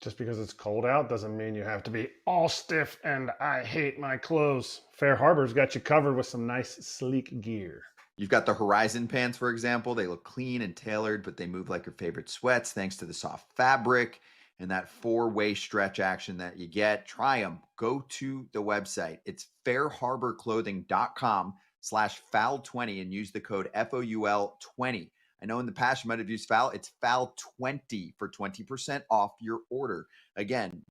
Just because it's cold out doesn't mean you have to be all stiff and I hate my clothes. Fair Harbor's got you covered with some nice, sleek gear. You've got the Horizon pants, for example. They look clean and tailored, but they move like your favorite sweats thanks to the soft fabric and that 4-way stretch action that you get. Try them. Go to the website. It's fairharborclothing.com/foul20 and use the code FOUL20. I know in the past you might have used foul. It's foul20 for 20% off your order. Again,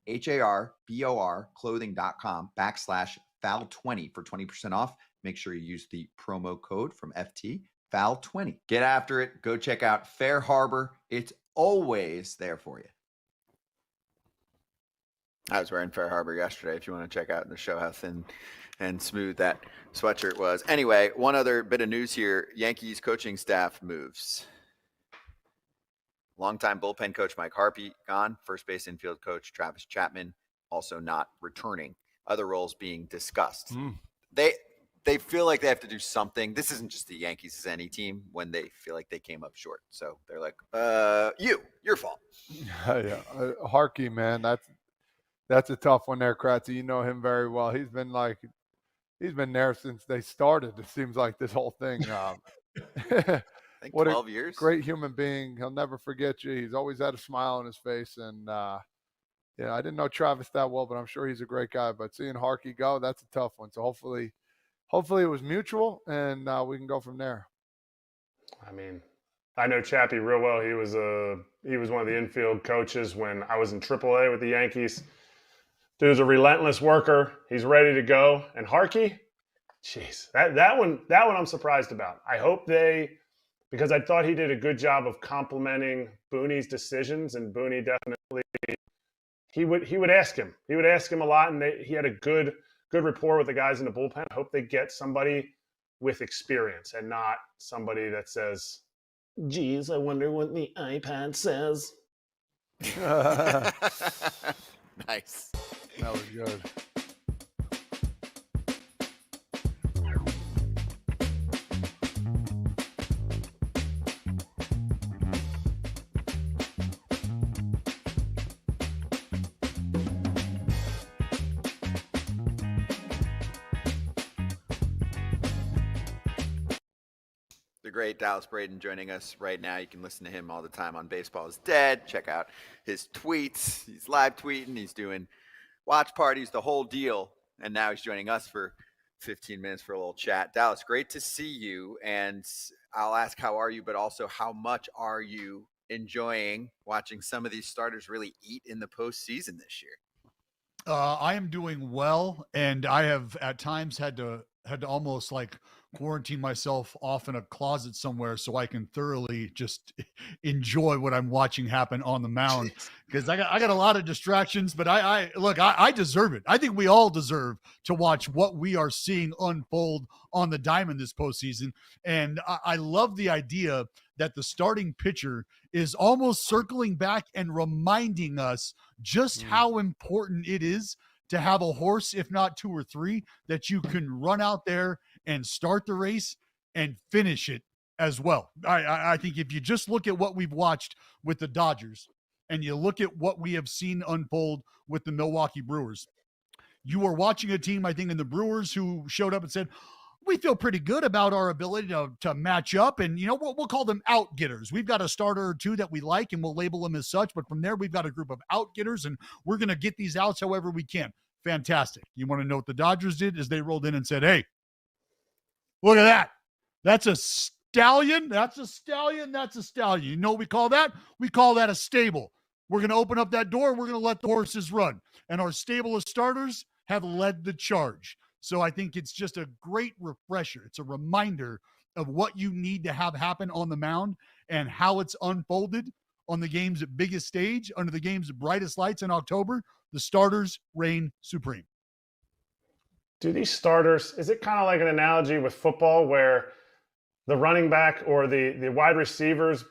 HARBOR clothing.com/foul20 for 20% off. Make sure you use the promo code from FT, FOUL20. Get after it. Go check out Fair Harbor. It's always there for you. I was wearing Fair Harbor yesterday. If you want to check out in the show how thin and smooth that sweatshirt was. Anyway, one other bit of news here. Yankees coaching staff moves. Longtime bullpen coach Mike Harpy gone. First base infield coach Travis Chapman also not returning. Other roles being discussed. They feel like they have to do something. This isn't just the Yankees, it's any team when they feel like they came up short. So they're like, your fault. Yeah, Harkey, man, that's a tough one there, Kratz. You know him very well. He's been there since they started. It seems like this whole thing. I think what 12 years. Great human being. He'll never forget you. He's always had a smile on his face. And, I didn't know Travis that well, but I'm sure he's a great guy. But seeing Harkey go, that's a tough one. So hopefully it was mutual, and we can go from there. I mean, I know Chappie real well. He was one of the infield coaches when I was in AAA with the Yankees. Dude's a relentless worker. He's ready to go. And Harkey, jeez, that one I'm surprised about. I hope because I thought he did a good job of complimenting Booney's decisions, and Booney definitely he would ask him. He would ask him a lot, and he had a good rapport with the guys in the bullpen. I hope they get somebody with experience and not somebody that says, geez, I wonder what the iPad says. Nice. That was good. The great Dallas Braden joining us right now. You can listen to him all the time on Baseball is Dead. Check out his tweets. He's live tweeting. He's doing watch parties, the whole deal. And now he's joining us for 15 minutes for a little chat. Dallas, great to see you. And I'll ask, how are you? But also, how much are you enjoying watching some of these starters really eat in the postseason this year? I am doing well, and I have at times had to almost like quarantine myself off in a closet somewhere so I can thoroughly just enjoy what I'm watching happen on the mound, because I got a lot of distractions, but I deserve it. I think we all deserve to watch what we are seeing unfold on the diamond this postseason. And I love the idea that the starting pitcher is almost circling back and reminding us just how important it is to have a horse, if not two or three, that you can run out there and start the race and finish it as well. I think if you just look at what we've watched with the Dodgers and you look at what we have seen unfold with the Milwaukee Brewers, you are watching a team, I think, in the Brewers who showed up and said, we feel pretty good about our ability to match up, and we'll call them out-getters. We've got a starter or two that we like, and we'll label them as such, but from there we've got a group of out-getters, and we're going to get these outs however we can. Fantastic. You want to know what the Dodgers did? Is they rolled in and said, hey, look at that. That's a stallion. That's a stallion. That's a stallion. You know what we call that? We call that a stable. We're going to open up that door. We're going to let the horses run. And our stable of starters have led the charge. So I think it's just a great refresher. It's a reminder of what you need to have happen on the mound and how it's unfolded on the game's biggest stage, under the game's brightest lights in October. The starters reign supreme. Do these starters, is it kind of like an analogy with football where the running back or the wide receivers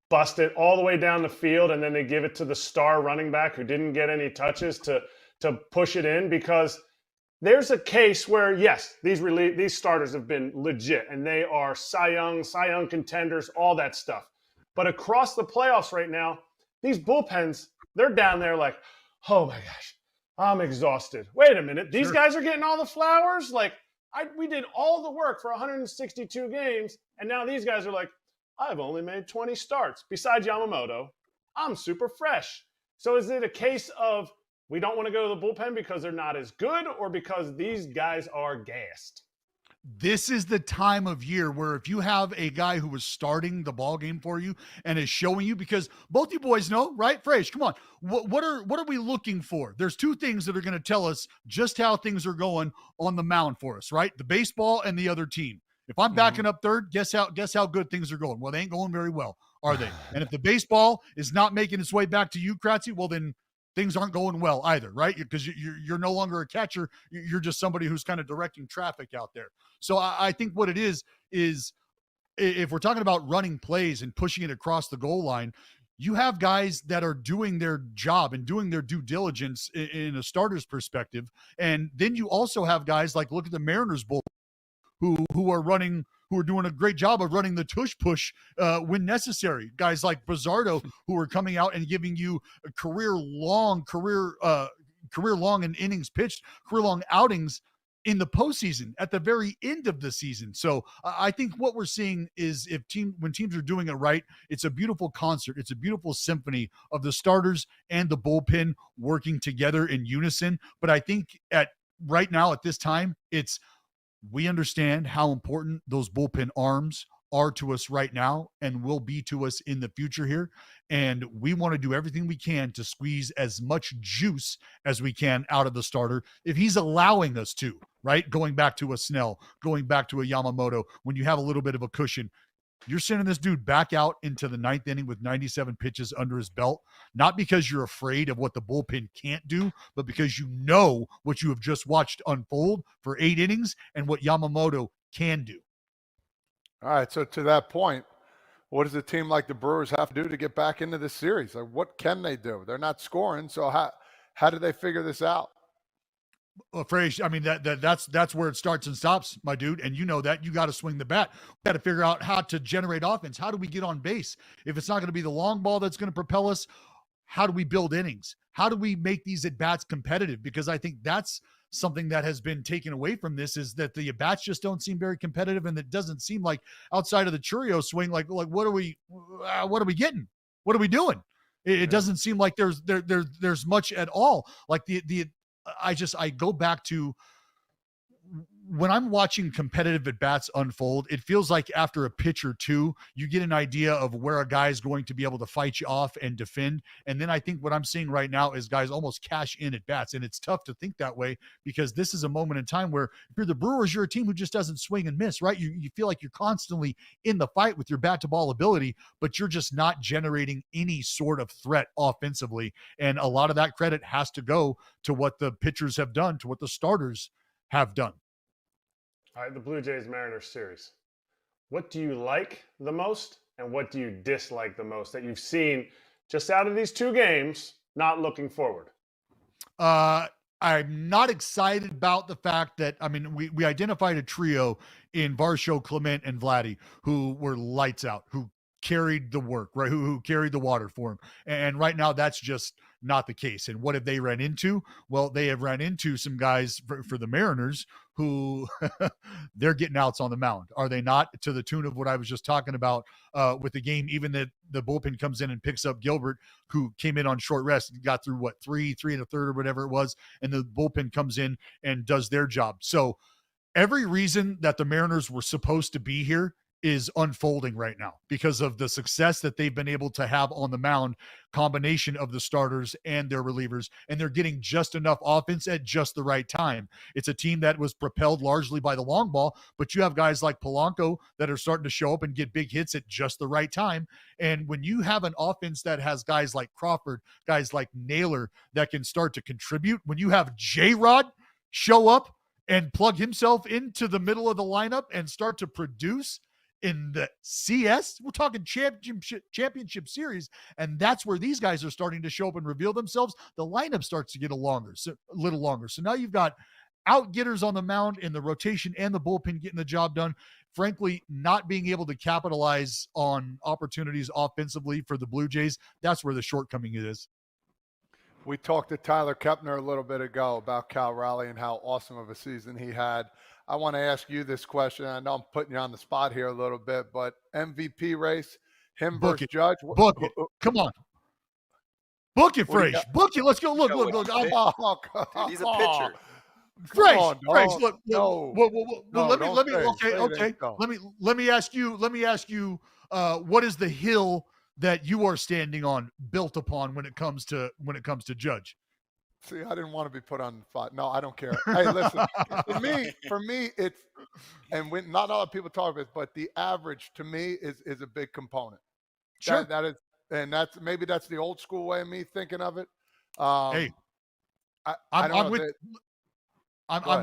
bust it all the way down the field, and then they give it to the star running back who didn't get any touches to push it in, because there's a case where, yes, these starters have been legit, and they are Cy Young contenders, all that stuff. But across the playoffs right now, these bullpens, they're down there like, oh my gosh, I'm exhausted. Wait a minute, these guys are getting all the flowers? Like, we did all the work for 162 games, and now these guys are like, I've only made 20 starts. Besides Yamamoto, I'm super fresh. So is it a case of we don't want to go to the bullpen because they're not as good, or because these guys are gassed? This is the time of year where if you have a guy who is starting the ball game for you and is showing you, because both you boys know, right? Frage, come on. What are we looking for? There's two things that are going to tell us just how things are going on the mound for us, right? The baseball and the other team. If I'm backing up third, guess how good things are going. Well, they ain't going very well, are they? And if the baseball is not making its way back to you, Kratzy, well, then things aren't going well either, right? Because you're no longer a catcher. You're just somebody who's kind of directing traffic out there. So I think what it is if we're talking about running plays and pushing it across the goal line, you have guys that are doing their job and doing their due diligence in a starter's perspective. And then you also have guys like, look at the Mariners bull, who are doing a great job of running the tush push when necessary. Guys like Bizzardo, who are coming out and giving you a career long in innings pitched, career long outings in the postseason at the very end of the season. So I think what we're seeing is when teams are doing it right, it's a beautiful concert. It's a beautiful symphony of the starters and the bullpen working together in unison. But I think right now at this time, we understand how important those bullpen arms are to us right now and will be to us in the future here. And we want to do everything we can to squeeze as much juice as we can out of the starter if he's allowing us to, right? Going back to a Snell, going back to a Yamamoto, when you have a little bit of a cushion. You're sending this dude back out into the ninth inning with 97 pitches under his belt, not because you're afraid of what the bullpen can't do, but because you know what you have just watched unfold for 8 innings and what Yamamoto can do. All right, so to that point, what does a team like the Brewers have to do to get back into this series? Like, what can they do? They're not scoring, so how do they figure this out? Well, Frage, I mean, that's where it starts and stops, my dude. And you know that. You got to swing the bat. We got to figure out how to generate offense. How do we get on base? If it's not going to be the long ball that's going to propel us, how do we build innings? How do we make these at-bats competitive? Because I think that's something that has been taken away from this, is that the at-bats just don't seem very competitive, and it doesn't seem like, outside of the Churio swing, like what are we getting? What are we doing? It doesn't seem like there's much at all. Like I go back to when I'm watching competitive at-bats unfold, it feels like after a pitch or two, you get an idea of where a guy is going to be able to fight you off and defend. And then I think what I'm seeing right now is guys almost cash in at-bats. And it's tough to think that way, because this is a moment in time where if you're the Brewers, you're a team who just doesn't swing and miss, right? You feel like you're constantly in the fight with your bat-to-ball ability, but you're just not generating any sort of threat offensively. And a lot of that credit has to go to what the pitchers have done, to what the starters have done. All right, the Blue Jays-Mariners series. What do you like the most, and what do you dislike the most that you've seen just out of these 2 games, not looking forward? I'm not excited about the fact that, I mean, we identified a trio in Varsho, Clement, and Vladdy who were lights out, who carried the work, right? Who carried the water for him. And right now that's just not the case. And what have they ran into? Well, they have ran into some guys for the Mariners who they're getting outs on the mound. Are they not? To the tune of what I was just talking about with the game, even that the bullpen comes in and picks up Gilbert, who came in on short rest and got through three and a third or whatever it was. And the bullpen comes in and does their job. So every reason that the Mariners were supposed to be here is unfolding right now because of the success that they've been able to have on the mound, combination of the starters and their relievers, and they're getting just enough offense at just the right time. It's a team that was propelled largely by the long ball, but you have guys like Polanco that are starting to show up and get big hits at just the right time. And when you have an offense that has guys like Crawford, guys like Naylor that can start to contribute, when you have J-Rod show up and plug himself into the middle of the lineup and start to produce, in the CS, we're talking championship series, and that's where these guys are starting to show up and reveal themselves. The lineup starts to get a little longer. So now you've got out-getters on the mound in the rotation and the bullpen getting the job done. Frankly, not being able to capitalize on opportunities offensively for the Blue Jays, that's where the shortcoming is. We talked to Tyler Kepner a little bit ago about Cal Raleigh and how awesome of a season he had. I want to ask you this question. I know I'm putting you on the spot here a little bit, but MVP race, him Book versus it. Judge. Book it. Come on. Book it, Frage. Book it. Let's go. Look. Dude, he's a pitcher. Frage, look. No. Let me ask you. What is the hill that you are standing on, built upon when it comes to Judge? See, I didn't want to be put on the spot. No, I don't care. Hey, listen, for me, it's, and when not a lot of people talk about it, but the average to me is a big component. Sure. That is, and that's the old school way of me thinking of it. Hey, I'm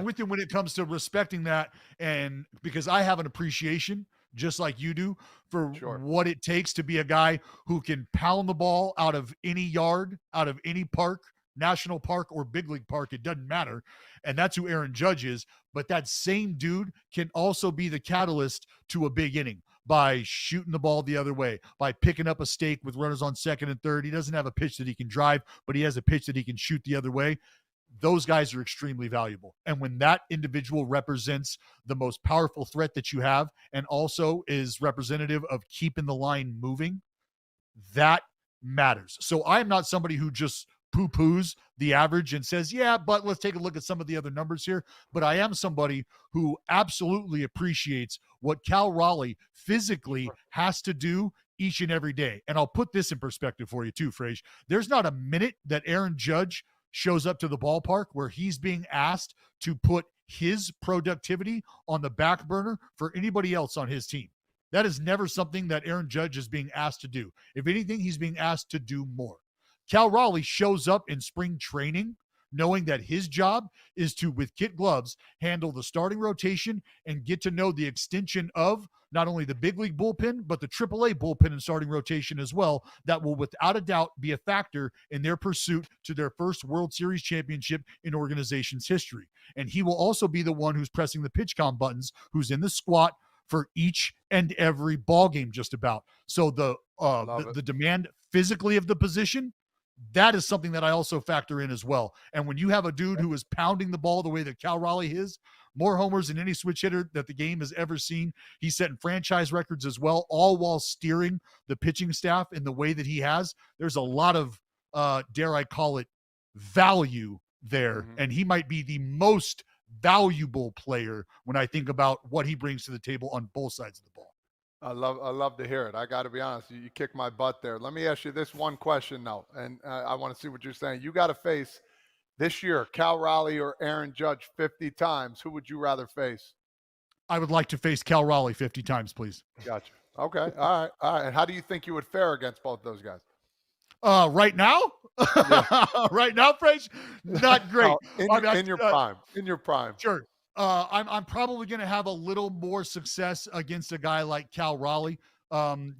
with you when it comes to respecting that, and because I have an appreciation, just like you do, for what it takes to be a guy who can pound the ball out of any yard, out of any park, national park or big league park, it doesn't matter. And that's who Aaron Judge is. But that same dude can also be the catalyst to a big inning by shooting the ball the other way, by picking up a stake with runners on second and third. He doesn't have a pitch that he can drive, but he has a pitch that he can shoot the other way. Those guys are extremely valuable. And when that individual represents the most powerful threat that you have and also is representative of keeping the line moving, that matters. So I'm not somebody who just poo-poos the average and says, yeah, but let's take a look at some of the other numbers here. But I am somebody who absolutely appreciates what Cal Raleigh physically has to do each and every day. And I'll put this in perspective for you too, Frage. There's not a minute that Aaron Judge shows up to the ballpark where he's being asked to put his productivity on the back burner for anybody else on his team. That is never something that Aaron Judge is being asked to do. If anything, he's being asked to do more. Cal Raleigh shows up in spring training knowing that his job is to, with kid gloves, handle the starting rotation and get to know the extension of not only the big league bullpen, but the AAA bullpen and starting rotation as well. That will without a doubt be a factor in their pursuit to their first World Series championship in organization's history. And he will also be the one who's pressing the pitch count buttons, who's in the squat for each and every ball game just about. So the demand physically of the position, that is something that I also factor in as well. And when you have a dude who is pounding the ball the way that Cal Raleigh is, more homers than any switch hitter that the game has ever seen. He's setting franchise records as well, all while steering the pitching staff in the way that he has. There's a lot of, dare I call it, value there. Mm-hmm. And he might be the most valuable player when I think about what he brings to the table on both sides of the ball. I love to hear it. I got to be honest. You kicked my butt there. Let me ask you this one question, though, and I want to see what you're saying. You got to face this year Cal Raleigh or Aaron Judge 50 times. Who would you rather face? I would like to face Cal Raleigh 50 times, please. Gotcha. Okay. All right. And how do you think you would fare against both those guys? Right now? Yeah. Right now, Frage? Not great. In your prime. In your prime. Sure. I'm probably going to have a little more success against a guy like Cal Raleigh,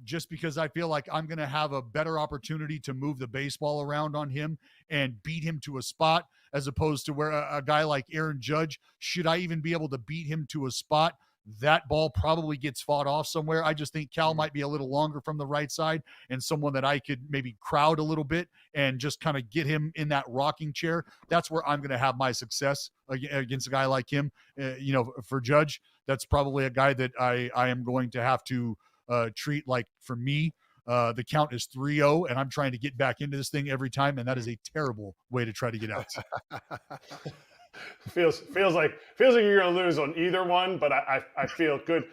just because I feel like I'm going to have a better opportunity to move the baseball around on him and beat him to a spot, as opposed to where a guy like Aaron Judge, should I even be able to beat him to a spot, that ball probably gets fought off somewhere. I just think Cal might be a little longer from the right side and someone that I could maybe crowd a little bit and just kind of get him in that rocking chair. That's where I'm going to have my success against a guy like him. For Judge, that's probably a guy that I am going to have to treat like, for me, the count is 3-0 and I'm trying to get back into this thing every time. And that is a terrible way to try to get out. Feels like you're going to lose on either one, but I feel good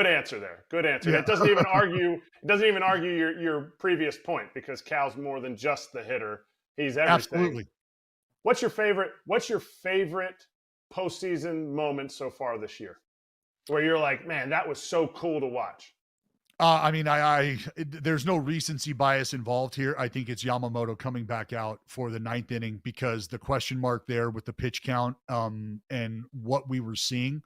answer there. Good answer. Yeah. It doesn't even argue your previous point, because Cal's more than just the hitter. He's everything. Absolutely. What's your favorite postseason moment so far this year, where you're like, man, that was so cool to watch? There's no recency bias involved here. I think it's Yamamoto coming back out for the 9th inning, because the question mark there with the pitch count and what we were seeing.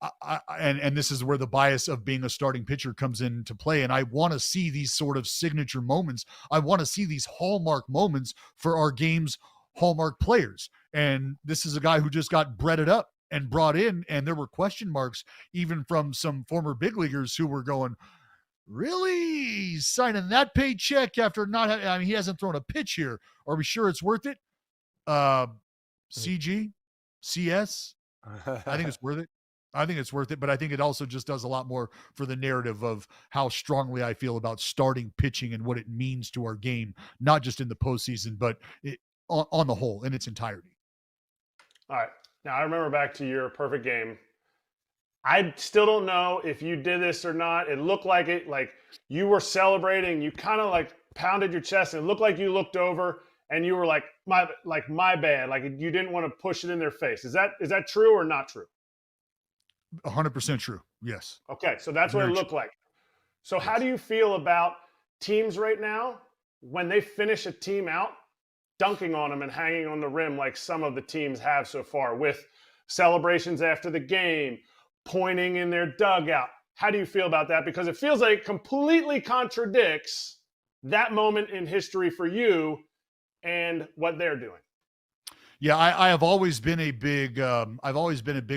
and this is where the bias of being a starting pitcher comes into play. And I want to see these sort of signature moments. I want to see these hallmark moments for our game's hallmark players. And this is a guy who just got breaded up and brought in. And there were question marks even from some former big leaguers who were going, really signing that paycheck after not having, I mean, he hasn't thrown a pitch here. Are we sure it's worth it? CG, CS, I think it's worth it. I think it's worth it, but I think it also just does a lot more for the narrative of how strongly I feel about starting pitching and what it means to our game, not just in the postseason, but on the whole, in its entirety. All right. Now, I remember back to your perfect game. I still don't know if you did this or not. It looked like it, like you were celebrating. You kind of like pounded your chest, and it looked like you looked over and you were like, my bad. Like you didn't want to push it in their face. Is that true or not true? 100% true. Yes. Okay. So that's what it looked like. So yes. How do you feel about teams right now when they finish a team out, dunking on them and hanging on the rim like some of the teams have so far with celebrations after the game, pointing in their dugout? How do you feel about that? Because it feels like it completely contradicts that moment in history for you and what they're doing. Yeah, I have always been a big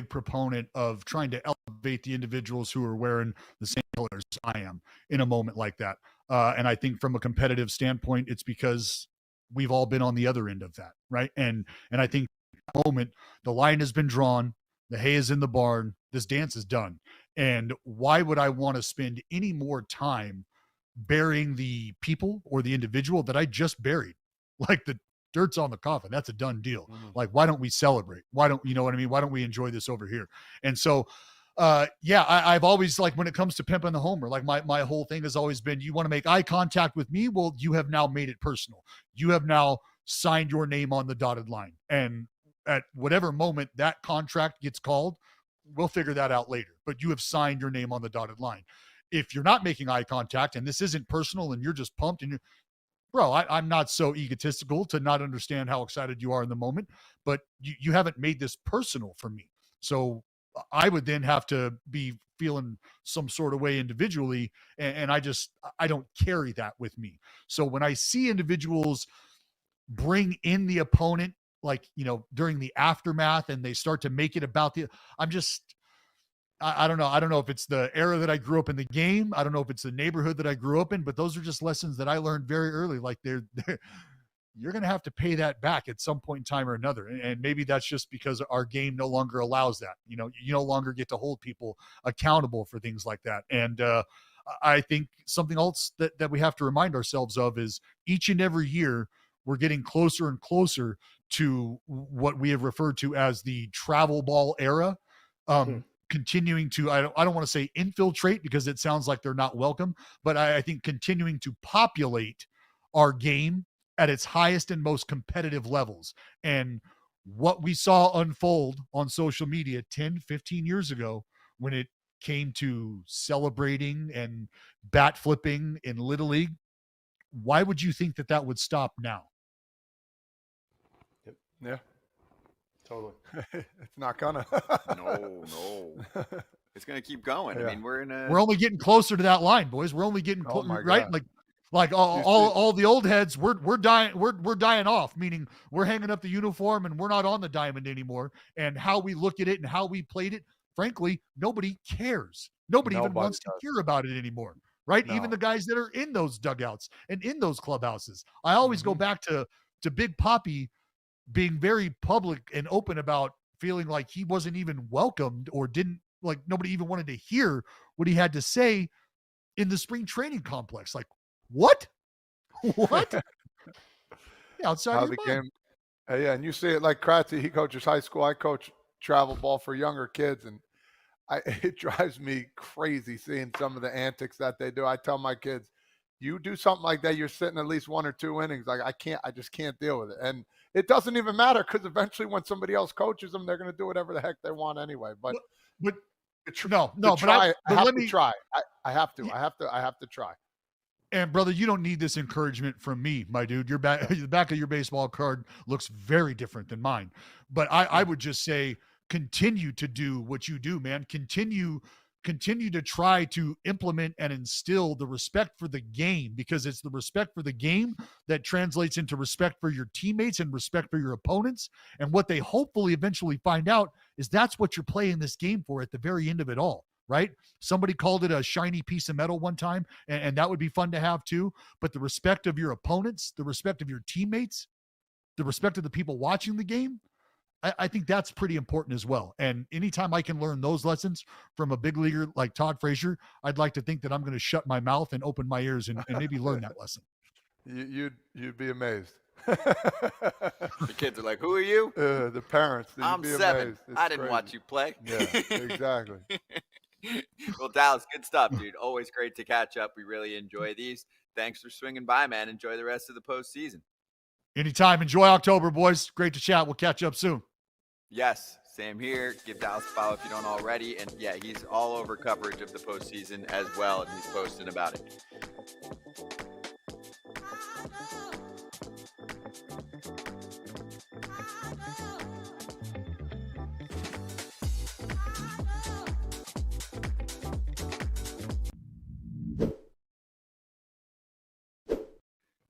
proponent of trying to elevate the individuals who are wearing the same colors I am in a moment like that. And I think from a competitive standpoint, it's because we've all been on the other end of that, right? And I think at the moment, the line has been drawn, the hay is in the barn, this dance is done. And why would I want to spend any more time burying the people or the individual that I just buried? Like the dirt's on the coffin. That's a done deal. Mm-hmm. Like, why don't we celebrate? Why don't, you know what I mean? Why don't we enjoy this over here? And so, I've always, like, when it comes to pimping the homer, like my whole thing has always been, you want to make eye contact with me? Well, you have now made it personal. You have now signed your name on the dotted line. And at whatever moment that contract gets called, we'll figure that out later. But you have signed your name on the dotted line. If you're not making eye contact and this isn't personal and you're just pumped and I'm not so egotistical to not understand how excited you are in the moment, but you haven't made this personal for me. So I would then have to be feeling some sort of way individually. And I don't carry that with me. So when I see individuals bring in the opponent, like, during the aftermath, and they start to make it about I don't know. I don't know if it's the era that I grew up in the game. I don't know if it's the neighborhood that I grew up in, but those are just lessons that I learned very early. Like you're going to have to pay that back at some point in time or another. And maybe that's just because our game no longer allows that. You no longer get to hold people accountable for things like that. And I think something else that we have to remind ourselves of is each and every year we're getting closer and closer to what we have referred to as the travel ball era. Continuing to, I don't want to say infiltrate because it sounds like they're not welcome, but I think continuing to populate our game at its highest and most competitive levels. And what we saw unfold on social media 10, 15 years ago, when it came to celebrating and bat flipping in Little League, why would you think that would stop now? Yeah. Totally. It's not gonna. No. It's gonna keep going. Yeah. I mean, we're only getting closer to that line, boys. We're only getting right. Like all the old heads, we're dying. We're dying off. Meaning we're hanging up the uniform and we're not on the diamond anymore. And how we look at it and how we played it, frankly, nobody cares. Nobody even wants to hear about it anymore. Right? No. Even the guys that are in those dugouts and in those clubhouses. I always go back to Big Papi being very public and open about feeling like he wasn't even welcomed or nobody even wanted to hear what he had to say in the spring training complex. Like, what? Outside how of the your game. Yeah. And you see it like Kratz, he coaches high school. I coach travel ball for younger kids. And it drives me crazy seeing some of the antics that they do. I tell my kids, you do something like that, you're sitting at least 1 or 2 innings. Like, I just can't deal with it. And it doesn't even matter because eventually when somebody else coaches them, they're going to do whatever the heck they want anyway. But I have to try. And brother, you don't need this encouragement from me, my dude. The back of your baseball card looks very different than mine. But I would just say, continue to do what you do, man. Continue to try to implement and instill the respect for the game, because it's the respect for the game that translates into respect for your teammates and respect for your opponents. And what they hopefully eventually find out is that's what you're playing this game for at the very end of it all, right? Somebody called it a shiny piece of metal one time, and that would be fun to have too. But the respect of your opponents, the respect of your teammates, the respect of the people watching the game, I think that's pretty important as well. And anytime I can learn those lessons from a big leaguer like Todd Frazier, I'd like to think that I'm going to shut my mouth and open my ears and maybe learn that lesson. You'd be amazed. The kids are like, "Who are you?" The parents. I'm 7. I didn't watch you play. Yeah, exactly. Well, Dallas, good stuff, dude. Always great to catch up. We really enjoy these. Thanks for swinging by, man. Enjoy the rest of the postseason. Anytime. Enjoy October, boys. Great to chat. We'll catch up soon. Yes, same here. Give Dallas a follow if you don't already. And yeah, he's all over coverage of the postseason as well, and he's posting about it.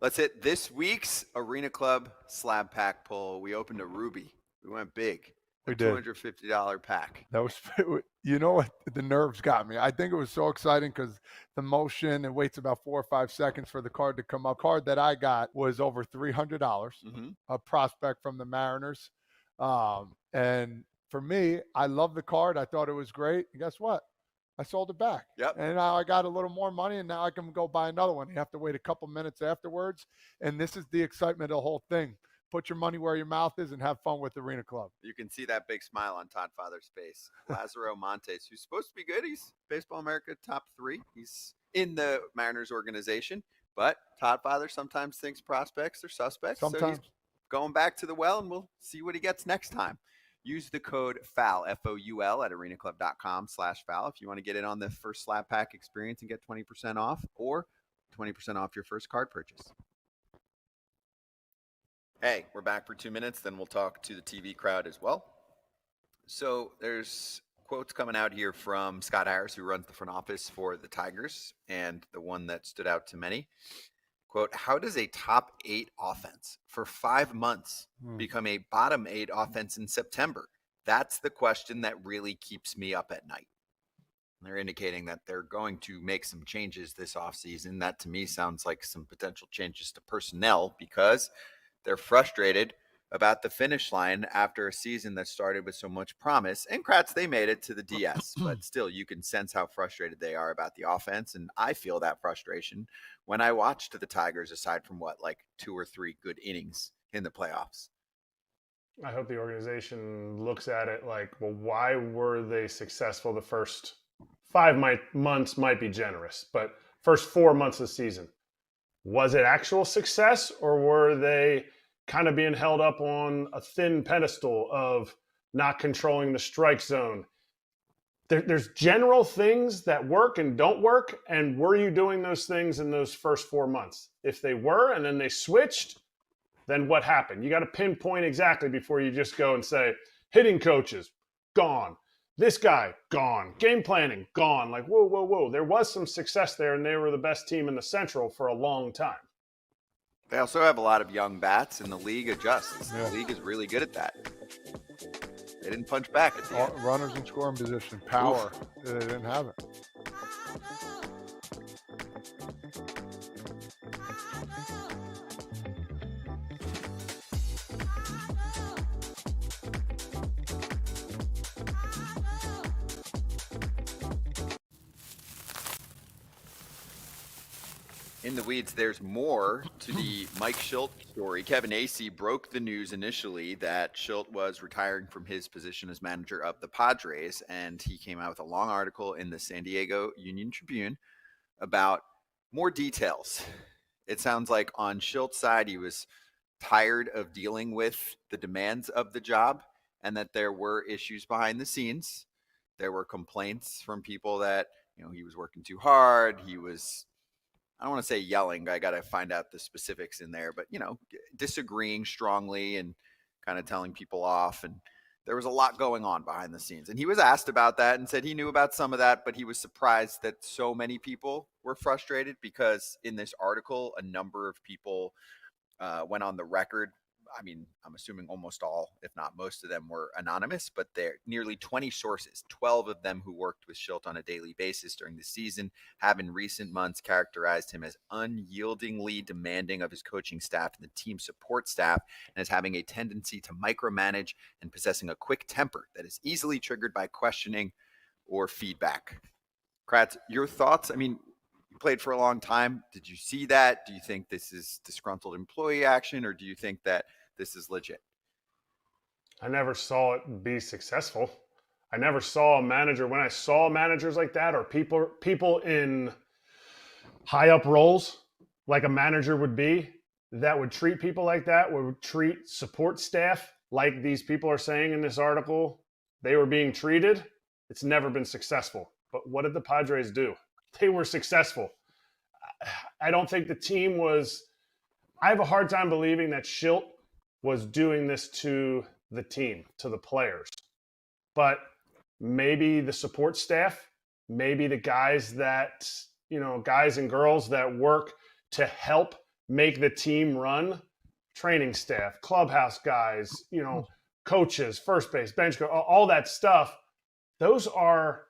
Let's hit this week's Arena Club slab pack poll. We opened a Ruby. We went big. We did. $250 pack. That was, you know what? The nerves got me. I think it was so exciting because the motion, it waits about 4 or 5 seconds for the card to come up. Card that I got was over $300, a prospect from the Mariners. And for me, I love the card. I thought it was great. And guess what? I sold it back. Yep. And now I got a little more money, and now I can go buy another one. You have to wait a couple minutes afterwards. And this is the excitement of the whole thing. Put your money where your mouth is and have fun with Arena Club. You can see that big smile on Todd Father's face. Lazaro Montes, who's supposed to be good. He's Baseball America top 3. He's in the Mariners organization. But Todd Father sometimes thinks prospects are suspects. Sometimes. So he's going back to the well, and we'll see what he gets next time. Use the code FOUL, F-O-U-L, at arenaclub.com/foul if you want to get in on the first slab pack experience and get 20% off or 20% off your first card purchase. Hey, we're back for 2 minutes, then we'll talk to the TV crowd as well. So there's quotes coming out here from Scott Harris, who runs the front office for the Tigers, and the one that stood out to many. Quote, how does a top 8 offense for 5 months become a bottom 8 offense in September? That's the question that really keeps me up at night. And they're indicating that they're going to make some changes this offseason. That to me sounds like some potential changes to personnel because they're frustrated about the finish line after a season that started with so much promise. And Kratz, they made it to the DS, but still you can sense how frustrated they are about the offense. And I feel that frustration when I watched the Tigers, aside from like 2 or 3 good innings in the playoffs. I hope the organization looks at it like, well, why were they successful the first 5 months might be generous, but first 4 months of the season? Was it actual success, or were they kind of being held up on a thin pedestal of not controlling the strike zone? There's general things that work and don't work, and were you doing those things in those first 4 months? If they were and then they switched, then what happened? You got to pinpoint exactly before you just go and say, hitting coaches, gone. This guy, gone. Game planning, gone. Like, whoa. There was some success there, and they were the best team in the Central for a long time. They also have a lot of young bats, and the league adjusts. Yeah. The league is really good at that. They didn't punch back at the end. Runners in scoring position, power. They didn't have it. In the weeds, there's more to the Mike Shildt story. Kevin Acee broke the news initially that Shildt was retiring from his position as manager of the Padres, and he came out with a long article in the San Diego Union Tribune about more details. It sounds like on Shilt's side, he was tired of dealing with the demands of the job and that there were issues behind the scenes. There were complaints from people that, he was working too hard. He was, I don't want to say yelling. I got to find out the specifics in there, but, disagreeing strongly and kind of telling people off. And there was a lot going on behind the scenes. And he was asked about that and said he knew about some of that, but he was surprised that so many people were frustrated because in this article, a number of people went on the record. I mean, I'm assuming almost all, if not most of them, were anonymous, but they're nearly 20 sources, 12 of them who worked with Shildt on a daily basis during the season, have in recent months characterized him as unyieldingly demanding of his coaching staff and the team support staff, and as having a tendency to micromanage and possessing a quick temper that is easily triggered by questioning or feedback. Kratz, your thoughts? I mean, you played for a long time. Did you see that? Do you think this is disgruntled employee action, or do you think that this is legit? I never saw it be successful. I never saw a manager, when I saw managers like that, or people in high up roles like a manager would be, that would treat people like that, would treat support staff like these people are saying in this article they were being treated. It's never been successful. But what did the Padres do? They were successful. I don't think the team was. I have a hard time believing that Shildt was doing this to the team, to the players. But maybe the support staff, maybe the guys that, guys and girls that work to help make the team run, training staff, clubhouse guys, coaches, first base, bench coach, all that stuff. Those are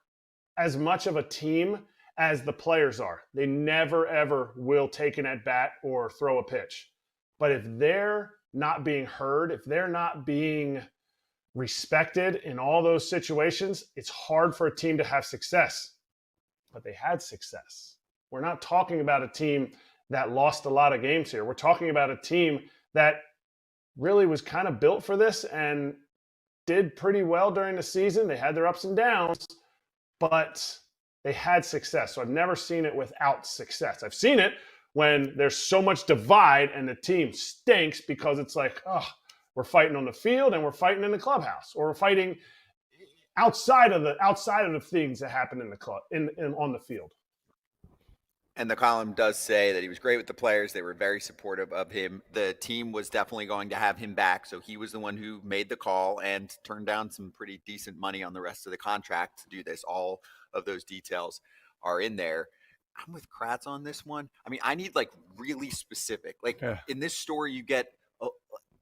as much of a team as the players are. They never, ever will take an at-bat or throw a pitch. But if they're not being heard, if they're not being respected in all those situations, it's hard for a team to have success. But they had success. We're not talking about a team that lost a lot of games here. We're talking about a team that really was kind of built for this and did pretty well during the season. They had their ups and downs, but they had success. So I've never seen it without success. I've seen it when there's so much divide and the team stinks because it's like, oh, we're fighting on the field and we're fighting in the clubhouse, or we're fighting outside of the things that happen in the club on the field. And the column does say that he was great with the players. They were very supportive of him. The team was definitely going to have him back. So he was the one who made the call and turned down some pretty decent money on the rest of the contract to do this. All of those details are in there. I'm with Kratz on this one. I mean, I need like really specific. Like in this story, you get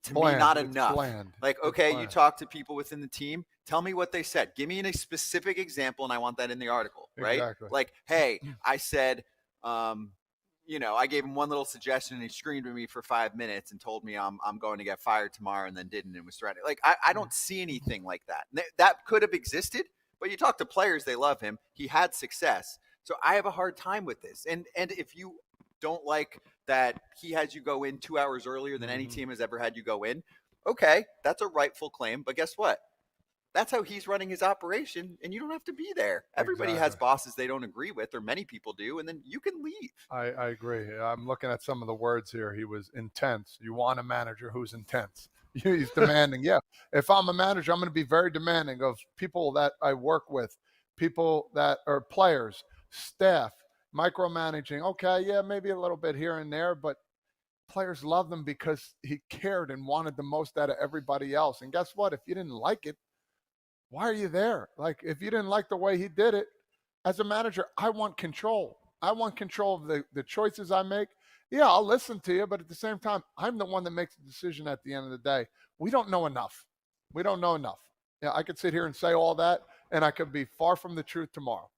to bland. Me not enough. Bland. Like, okay, you talk to people within the team. Tell me what they said. Give me a specific example, and I want that in the article, right? Exactly. Like, hey, I said, I gave him one little suggestion, and he screamed at me for 5 minutes and told me I'm going to get fired tomorrow, and then didn't, and was threatening. Like, I don't see anything like that. That could have existed, but you talk to players, they love him. He had success. So I have a hard time with this. And if you don't like that he has you go in 2 hours earlier than any team has ever had you go in, okay, that's a rightful claim. But guess what? That's how he's running his operation, and you don't have to be there. Everybody has bosses they don't agree with, or many people do, and then you can leave. I agree. I'm looking at some of the words here. He was intense. You want a manager who's intense. He's demanding. Yeah, if I'm a manager, I'm going to be very demanding of people that I work with, people that are players, staff, micromanaging. Okay, yeah, maybe a little bit here and there, but players love them because he cared and wanted the most out of everybody else. And guess what? If you didn't like it, why are you there? Like, if you didn't like the way he did it, as a manager, I want control. I want control of the choices I make. Yeah, I'll listen to you, but at the same time, I'm the one that makes the decision at the end of the day. We don't know enough. We don't know enough. Yeah, I could sit here and say all that, and I could be far from the truth tomorrow.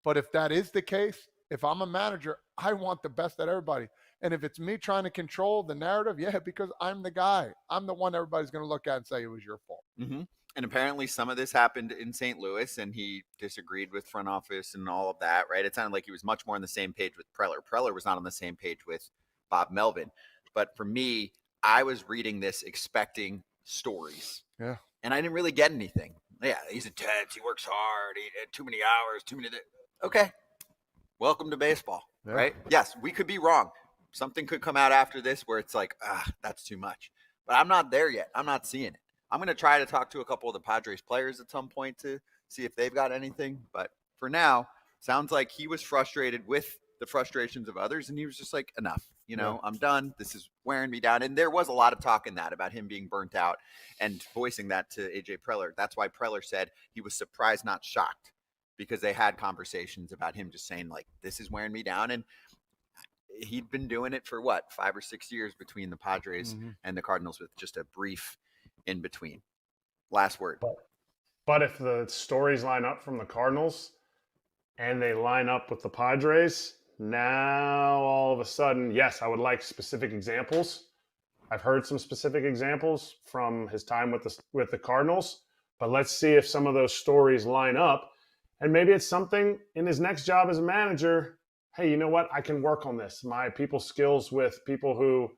But if that is the case, if I'm a manager, I want the best at everybody. And if it's me trying to control the narrative, yeah, because I'm the guy. I'm the one everybody's going to look at and say it was your fault. Mm-hmm. And apparently some of this happened in St. Louis, and he disagreed with front office and all of that, right? It sounded like he was much more on the same page with Preller. Preller was not on the same page with Bob Melvin. But for me, I was reading this expecting stories. Yeah. And I didn't really get anything. Yeah, he's intense. He works hard. He had too many hours, too many. Okay. Welcome to baseball, right? Yes, we could be wrong. Something could come out after this where it's like, that's too much. But I'm not there yet. I'm not seeing it. I'm going to try to talk to a couple of the Padres players at some point to see if they've got anything. But for now, sounds like he was frustrated with the frustrations of others, and he was just like, enough. You know, I'm done. This is wearing me down. And there was a lot of talk in that about him being burnt out and voicing that to AJ Preller. That's why Preller said he was surprised, not shocked, because they had conversations about him just saying, like, this is wearing me down. And he'd been doing it for 5 or 6 years between the Padres and the Cardinals, with just a brief in between. Last word. But if the stories line up from the Cardinals and they line up with the Padres, now all of a sudden, yes, I would like specific examples. I've heard some specific examples from his time with the Cardinals, but let's see if some of those stories line up. And maybe it's something in his next job as a manager. Hey, you know what? I can work on this. My people skills with people who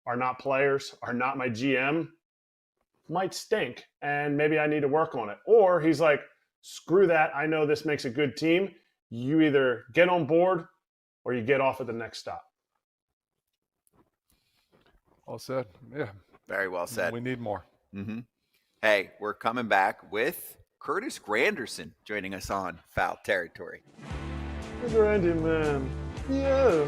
are not players, are not my GM, might stink, and maybe I need to work on it. Or he's like, screw that. I know this makes a good team. You either get on board or you get off at the next stop. All said. Yeah. Very well said. We need more. Mm-hmm. Hey, we're coming back with Curtis Granderson joining us on Foul Territory. Grandy, man. Yeah.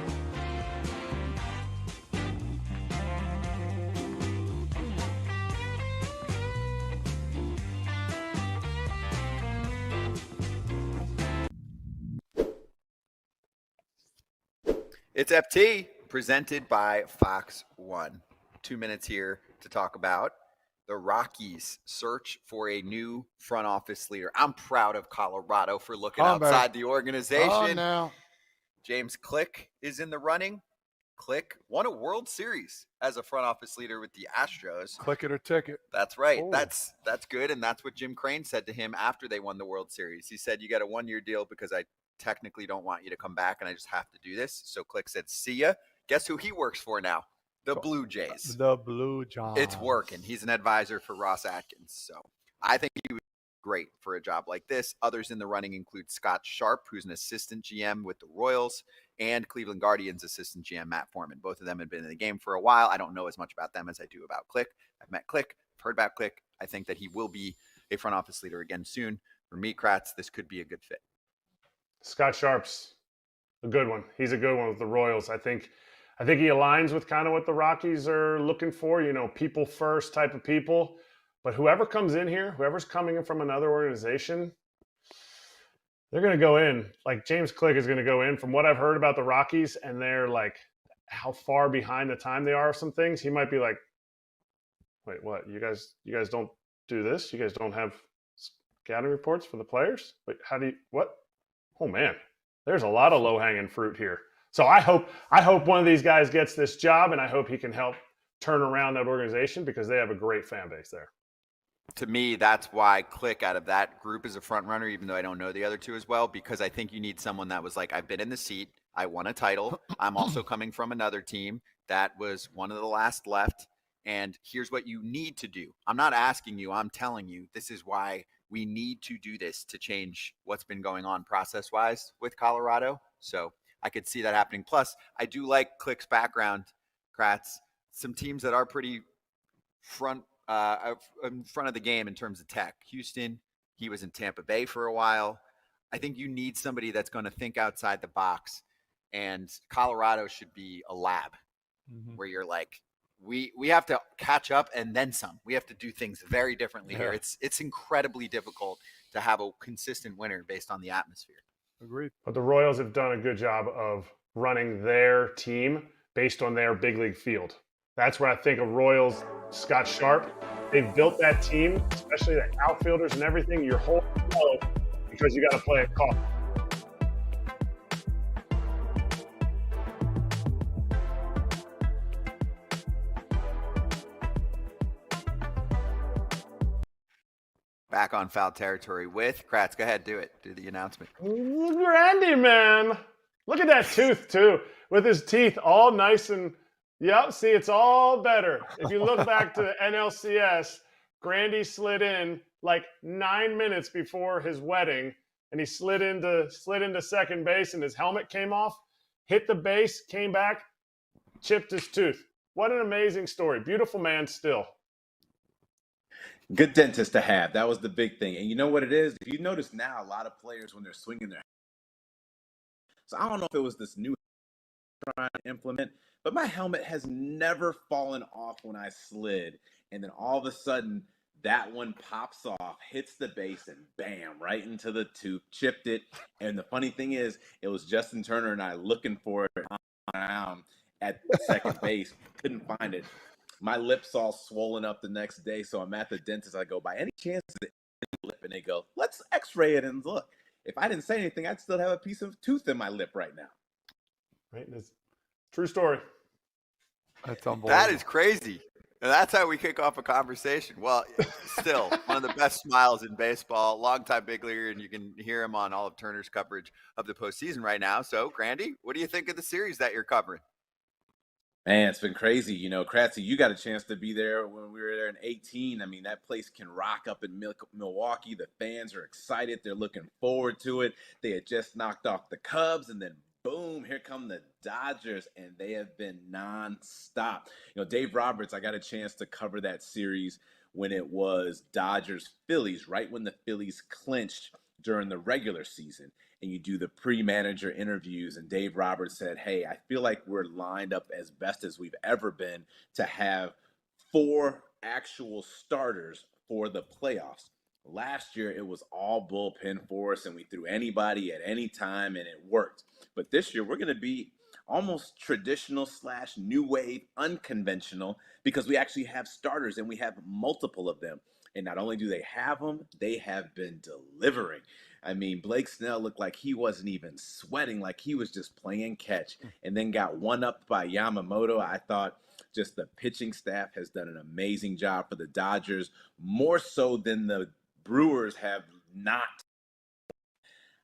It's FT, presented by Fox One. 2 minutes here to talk about the Rockies' search for a new front office leader. I'm proud of Colorado for looking outside the organization. Now. James Click is in the running. Click won a World Series as a front office leader with the Astros. Click it or ticket. That's right. Ooh. That's good, and that's what Jim Crane said to him after they won the World Series. He said, you got a 1-year deal because I technically don't want you to come back, and I just have to do this. So Click said, see ya. Guess who he works for now? The Blue Jays. The Blue Jays. It's working. He's an advisor for Ross Atkins. So I think he would be great for a job like this. Others in the running include Scott Sharp, who's an assistant GM with the Royals, and Cleveland Guardians assistant GM Matt Foreman. Both of them have been in the game for a while. I don't know as much about them as I do about Click. I've met Click. I've heard about Click. I think that he will be a front office leader again soon. For me, Kratz, this could be a good fit. Scott Sharp's a good one. He's a good one with the Royals. I think he aligns with kind of what the Rockies are looking for, you know, people first type of people. But whoever comes in here, whoever's coming in from another organization, they're going to go in. Like James Click is going to go in. From what I've heard about the Rockies and they're like how far behind the time they are of some things, he might be like, wait, what? You guys don't do this? You guys don't have scouting reports for the players? Wait, how do you, what? Oh man, there's a lot of low-hanging fruit here. So I hope one of these guys gets this job, and I hope he can help turn around that organization because they have a great fan base there. To me, that's why Click out of that group is a front runner, even though I don't know the other two as well, because I think you need someone that was like, I've been in the seat. I won a title. I'm also coming from another team that was one of the last left. And here's what you need to do. I'm not asking you. I'm telling you, this is why we need to do this to change what's been going on process-wise with Colorado. So I could see that happening. Plus, I do like Click's background, Kratz. Some teams that are pretty in front of the game in terms of tech. Houston, he was in Tampa Bay for a while. I think you need somebody that's going to think outside the box. And Colorado should be a lab where you're like, we have to catch up and then some. We have to do things very differently here. It's incredibly difficult to have a consistent winner based on the atmosphere. Agreed. But the Royals have done a good job of running their team based on their big league field. That's where I think of Royals, Scott Sharp. They've built that team, especially the outfielders and everything, your whole flow, because you got to play a call. Back on Foul Territory with Kratz. Go ahead, do it. Do the announcement. Grandy, man. Look at that tooth, too, with his teeth all nice and, yep, see, it's all better. If you look back to the NLCS, Grandy slid in like 9 minutes before his wedding, and he slid into second base, and his helmet came off, hit the base, came back, chipped his tooth. What an amazing story. Beautiful man still. Good dentist to have. That was the big thing. And you know what it is? If you notice now, a lot of players, when they're swinging their... So I don't know if it was this new trying to implement, but my helmet has never fallen off when I slid. And then all of a sudden, that one pops off, hits the base, and bam, right into the tooth, chipped it. And the funny thing is, it was Justin Turner and I looking for it around at second base. Couldn't find it. My lips all swollen up the next day, so I'm at the dentist. I go, by any chance, is it in the lip? And they go, let's x-ray it and look. If I didn't say anything, I'd still have a piece of tooth in my lip right now. Right? That's true story. That's unbelievable. That is crazy. And that's how we kick off a conversation. Well, still one of the best smiles in baseball, longtime big leaguer, and you can hear him on all of Turner's coverage of the postseason right now. So, Grandy, what do you think of the series that you're covering? Man, it's been crazy. You know, Kratzy, you got a chance to be there when we were there in 18. I mean, that place can rock up in Milwaukee. The fans are excited. They're looking forward to it. They had just knocked off the Cubs, and then boom, here come the Dodgers, and they have been nonstop. You know, Dave Roberts, I got a chance to cover that series when it was Dodgers-Phillies, right when the Phillies clinched during the regular season. And you do the pre-manager interviews, and Dave Roberts said, hey, I feel like we're lined up as best as we've ever been to have 4 actual starters for the playoffs. Last year, it was all bullpen for us, and we threw anybody at any time, and it worked. But this year, we're going to be almost traditional / new wave, unconventional, because we actually have starters, and we have multiple of them. And not only do they have them, they have been delivering. I mean, Blake Snell looked like he wasn't even sweating, like he was just playing catch, and then got one-upped by Yamamoto. I thought just the pitching staff has done an amazing job for the Dodgers, more so than the Brewers have not.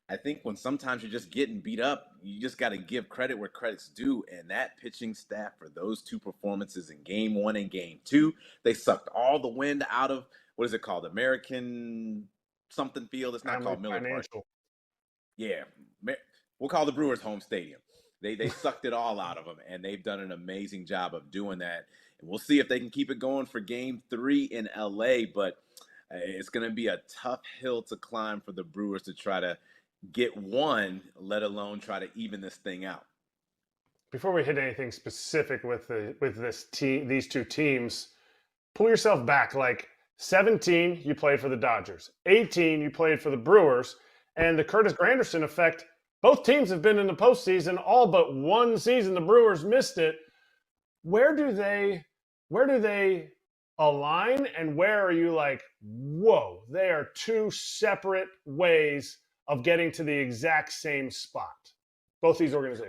I think when sometimes you're just getting beat up, you just got to give credit where credit's due. And that pitching staff for those 2 performances in Game 1 and Game 2, they sucked all the wind out of, what is it called, American something field. It's not called Miller Park. Yeah, we'll call the Brewers home stadium. They sucked it all out of them, and they've done an amazing job of doing that. And we'll see if they can keep it going for Game 3 in LA, but it's going to be a tough hill to climb for the Brewers to try to get one, let alone try to even this thing out. Before we hit anything specific with these 2 teams, pull yourself back. Like 17, you played for the Dodgers. 18, you played for the Brewers. And the Curtis Granderson effect, both teams have been in the postseason all but one season. The Brewers missed it. Where do they align, and where are you like, whoa, they are 2 separate ways of getting to the exact same spot, both these organizations?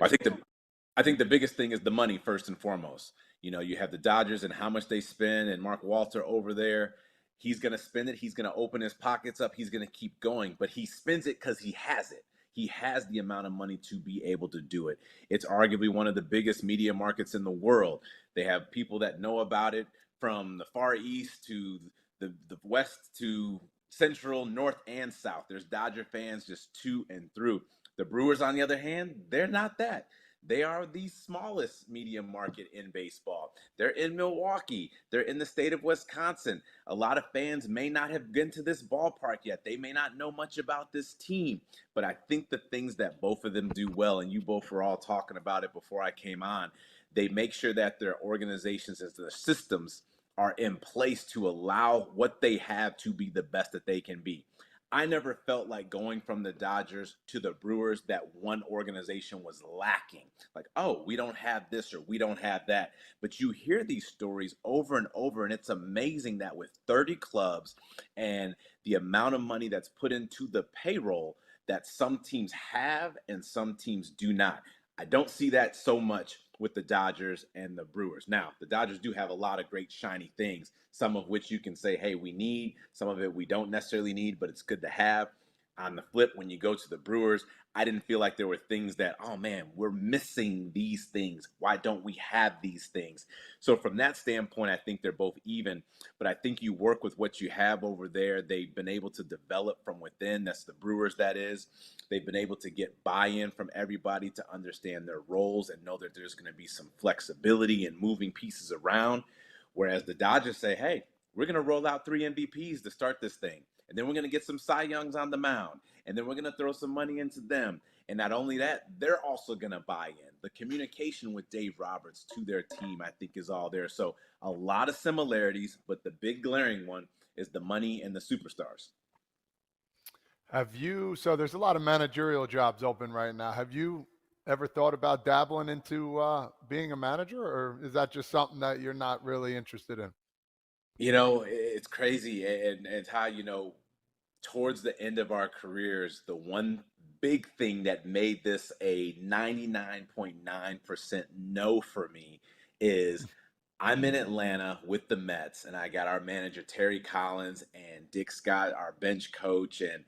I think the biggest thing is the money first and foremost. You know, you have the Dodgers and how much they spend, and Mark Walter over there, he's going to spend it. He's going to open his pockets up. He's going to keep going, but he spends it because he has it. He has the amount of money to be able to do it. It's arguably one of the biggest media markets in the world. They have people that know about it from the Far East to the West to Central, North, and South. There's Dodger fans just to and through. The Brewers, on the other hand, they're not that. They are the smallest media market in baseball. They're in Milwaukee. They're in the state of Wisconsin. A lot of fans may not have been to this ballpark yet. They may not know much about this team. But I think the things that both of them do well, and you both were all talking about it before I came on, they make sure that their organizations and their systems are in place to allow what they have to be the best that they can be. I never felt like going from the Dodgers to the Brewers that one organization was lacking. Like, oh, we don't have this or we don't have that. But you hear these stories over and over, and it's amazing that with 30 clubs and the amount of money that's put into the payroll, that some teams have and some teams do not. I don't see that so much with the Dodgers and the Brewers. Now, the Dodgers do have a lot of great shiny things, some of which you can say, hey, we need, some of it we don't necessarily need, but it's good to have. On the flip, when you go to the Brewers, I didn't feel like there were things that, oh man, we're missing these things. Why don't we have these things? So from that standpoint, I think they're both even, but I think you work with what you have over there. They've been able to develop from within. That's the Brewers, that is. They've been able to get buy-in from everybody to understand their roles and know that there's going to be some flexibility in moving pieces around. Whereas the Dodgers say, hey, we're going to roll out 3 MVPs to start this thing. And then we're going to get some Cy Youngs on the mound. And then we're going to throw some money into them. And not only that, they're also going to buy in. The communication with Dave Roberts to their team, I think, is all there. So a lot of similarities, but the big glaring one is the money and the superstars. So there's a lot of managerial jobs open right now. Have you ever thought about dabbling into being a manager, or is that just something that you're not really interested in? You know, it's crazy. And it's how, you know, towards the end of our careers, the one big thing that made this a 99.9% no for me is I'm in Atlanta with the Mets, and I got our manager, Terry Collins, and Dick Scott, our bench coach, and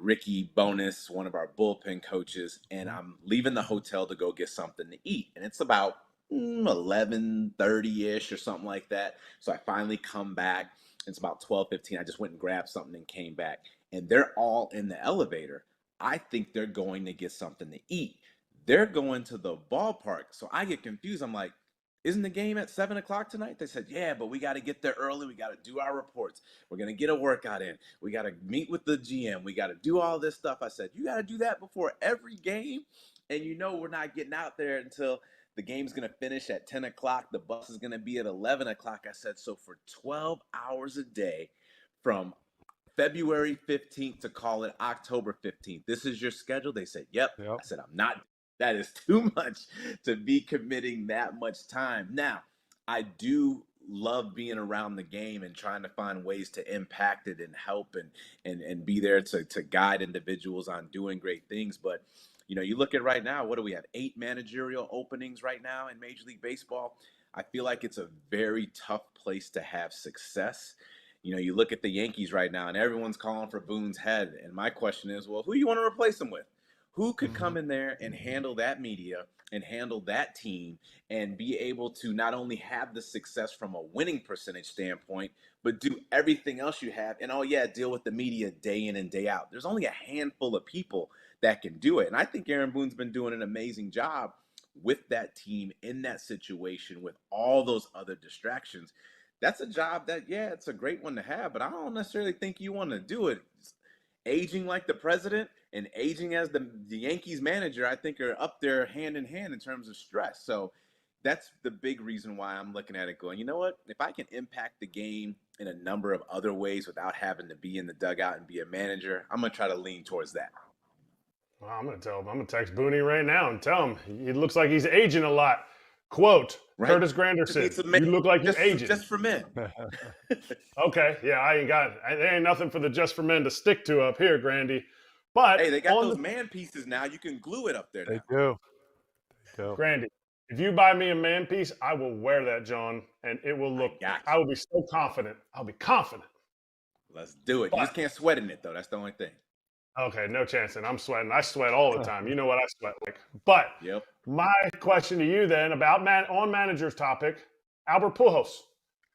Ricky Bonus, one of our bullpen coaches, and I'm leaving the hotel to go get something to eat. And it's about 11:30-ish or something like that. So I finally come back. It's about 12:15. I just went and grabbed something and came back. And they're all in the elevator. I think they're going to get something to eat. They're going to the ballpark. So I get confused. I'm like, isn't the game at 7 o'clock tonight? They said, yeah, but we got to get there early. We got to do our reports. We're going to get a workout in. We got to meet with the GM. We got to do all this stuff. I said, you got to do that before every game? And you know we're not getting out there until the game's going to finish at 10 o'clock. The bus is going to be at 11 o'clock. I said, so for 12 hours a day from February 15th to call it October 15th, this is your schedule? They said, yep. I said, I'm not. That is too much to be committing that much time. Now, I do love being around the game and trying to find ways to impact it and help and be there to guide individuals on doing great things. But, you know, you look at right now, what do we have? 8 managerial openings right now in Major League Baseball. I feel like it's a very tough place to have success. You know, you look at the Yankees right now and everyone's calling for Boone's head. And my question is, well, who do you want to replace him with? Who could come in there and handle that media and handle that team and be able to not only have the success from a winning percentage standpoint, but do everything else you have and, deal with the media day in and day out. There's only a handful of people that can do it. And I think Aaron Boone's been doing an amazing job with that team in that situation with all those other distractions. That's a job that, it's a great one to have, but I don't necessarily think you want to do it. Aging like the president and aging as the Yankees manager, I think are up there hand in hand in terms of stress. So that's the big reason why I'm looking at it going, you know what? If I can impact the game in a number of other ways without having to be in the dugout and be a manager, I'm going to try to lean towards that. Well, I'm going to text Booney right now and tell him he looks like he's aging a lot. Quote, right? Curtis Granderson, you look like you're aging. Just for men. Okay, yeah, I ain't got it. There ain't nothing for the just for men to stick to up here, Grandy. But hey, they got those man pieces now. You can glue it up there now. They do. Grandy, if you buy me a man piece, I will wear that, John, and it will look. I will be so confident. I'll be confident. Let's do it. You just can't sweat in it, though. That's the only thing. Okay, no chance. And I'm sweating. I sweat all the time. You know what I sweat like. But my question to you then about on manager's topic, Albert Pujols.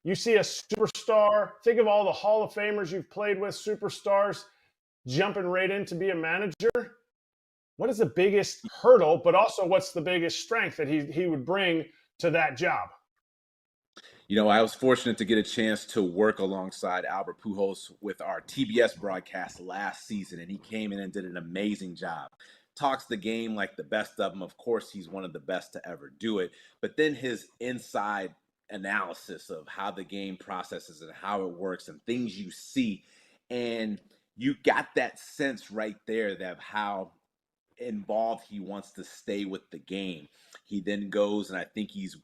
You see a superstar. Think of all the Hall of Famers you've played with, superstars jumping right in to be a manager. What is the biggest hurdle, but also what's the biggest strength that he would bring to that job? You know, I was fortunate to get a chance to work alongside Albert Pujols with our TBS broadcast last season, and he came in and did an amazing job. Talks the game like the best of them. Of course, he's one of the best to ever do it. But then his inside analysis of how the game processes and how it works and things you see, and you got that sense right there that how involved he wants to stay with the game. He then goes, and I think he's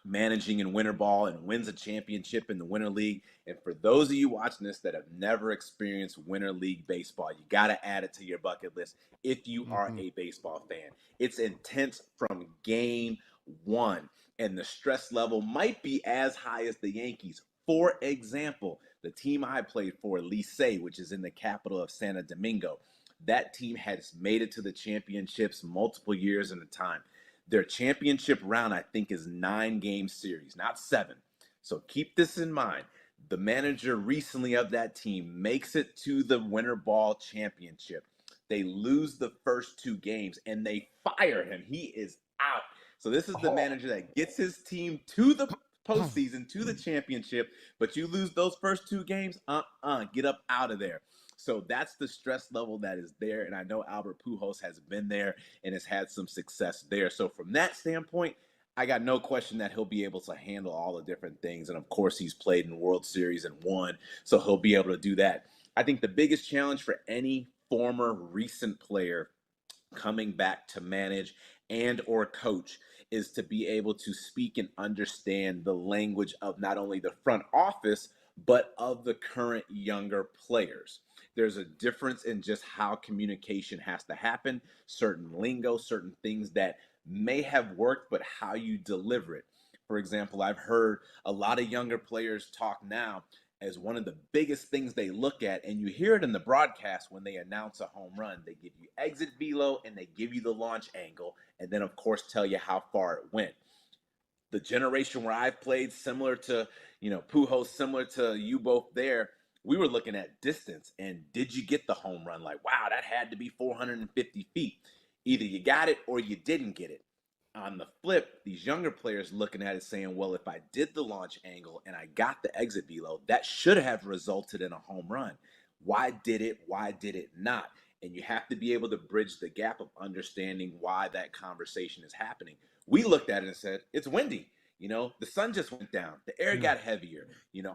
managing in winter ball and wins a championship in the Winter League. And for those of you watching this that have never experienced Winter League baseball, you got to add it to your bucket list if you are a baseball fan. It's intense from game one, and the stress level might be as high as the Yankees. For example, the team I played for, Licey, which is in the capital of Santo Domingo, that team has made it to the championships multiple years at a time. Their championship round, I think, is 9-game series, not 7. So keep this in mind. The manager recently of that team makes it to the winter ball championship. They lose the first 2 games, and they fire him. He is out. So this is the manager that gets his team to the postseason to the championship, but you lose those first 2 games, get up out of there. So that's the stress level that is there, and I know Albert Pujols has been there and has had some success there. So from that standpoint, I got no question that he'll be able to handle all the different things. And of course, he's played in World Series and won, so he'll be able to do that. I think the biggest challenge for any former recent player coming back to manage and or coach is to be able to speak and understand the language of not only the front office, but of the current younger players. There's a difference in just how communication has to happen, certain lingo, certain things that may have worked, but how you deliver it. For example, I've heard a lot of younger players talk now as one of the biggest things they look at, and you hear it in the broadcast when they announce a home run. They give you exit velo and they give you the launch angle, and then of course tell you how far it went. The generation where I've played, similar to, Pujols, similar to you both there, we were looking at distance and did you get the home run? Like, wow, that had to be 450 feet. Either you got it or you didn't get it. On the flip, these younger players looking at it saying, well, if I did the launch angle and I got the exit velo, that should have resulted in a home run. Why did it? Why did it not? And you have to be able to bridge the gap of understanding why that conversation is happening. We looked at it and said, it's windy. The sun just went down. The air got heavier.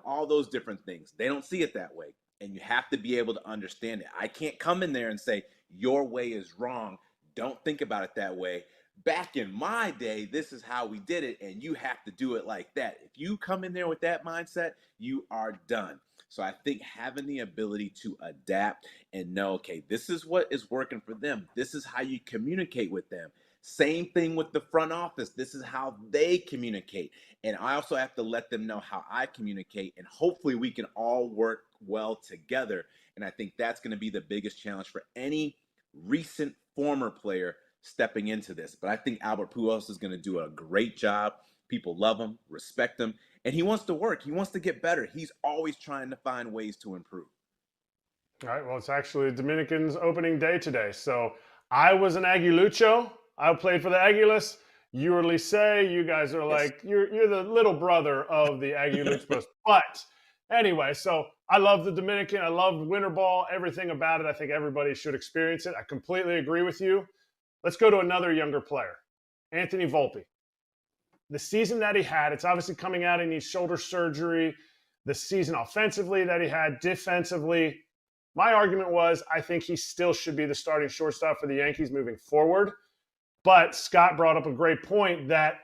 All those different things. They don't see it that way. And you have to be able to understand it. I can't come in there and say, your way is wrong. Don't think about it that way. Back in my day, this is how we did it, and you have to do it like that. If you come in there with that mindset, you are done. So I think having the ability to adapt and know, okay, this is what is working for them. This is how you communicate with them. Same thing with the front office. This is how they communicate. And I also have to let them know how I communicate, and hopefully we can all work well together. And I think that's going to be the biggest challenge for any recent former player stepping into this. But I think Albert Pujols is going to do a great job. People love him, respect him, and he wants to work. He wants to get better. He's always trying to find ways to improve. All right, well, it's actually Dominicans opening day today. So I was an Aguilucho. I played for the Aguilas. You were Licey. You guys are like, you're the little brother of the Aguiluchos. But anyway, so I love the Dominican. I love winter ball, everything about it. I think everybody should experience it. I completely agree with you. Let's go to another younger player, Anthony Volpe. The season that he had, it's obviously coming out, he needs shoulder surgery. The season offensively that he had, defensively. My argument was I think he still should be the starting shortstop for the Yankees moving forward. But Scott brought up a great point that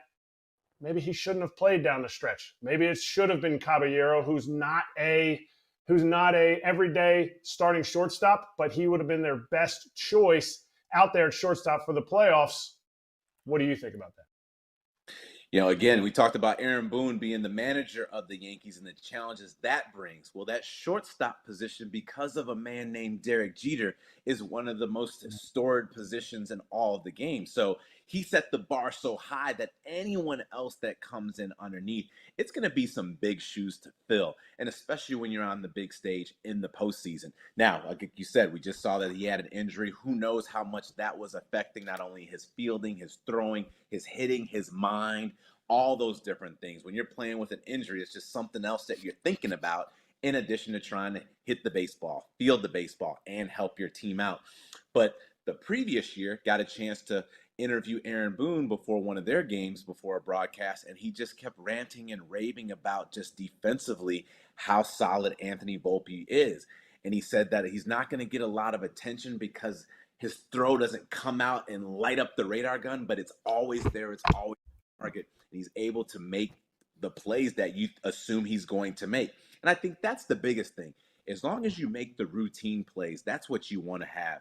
maybe he shouldn't have played down the stretch. Maybe it should have been Caballero, who's not a everyday starting shortstop, but he would have been their best choice out there at shortstop for the playoffs. What do you think about that? Again, we talked about Aaron Boone being the manager of the Yankees and the challenges that brings. Well, that shortstop position, because of a man named Derek Jeter, is one of the most storied positions in all of the game. So he set the bar so high that anyone else that comes in underneath, it's going to be some big shoes to fill, and especially when you're on the big stage in the postseason. Now, like you said, we just saw that he had an injury. Who knows how much that was affecting not only his fielding, his throwing, his hitting, his mind, all those different things. When you're playing with an injury, it's just something else that you're thinking about in addition to trying to hit the baseball, field the baseball, and help your team out. But the previous year, got a chance to interview Aaron Boone before one of their games, before a broadcast, and he just kept ranting and raving about just defensively how solid Anthony Volpe is. And he said that he's not going to get a lot of attention because his throw doesn't come out and light up the radar gun, but it's always there. It's always target. And he's able to make the plays that you assume he's going to make. And I think that's the biggest thing. As long as you make the routine plays, that's what you want to have.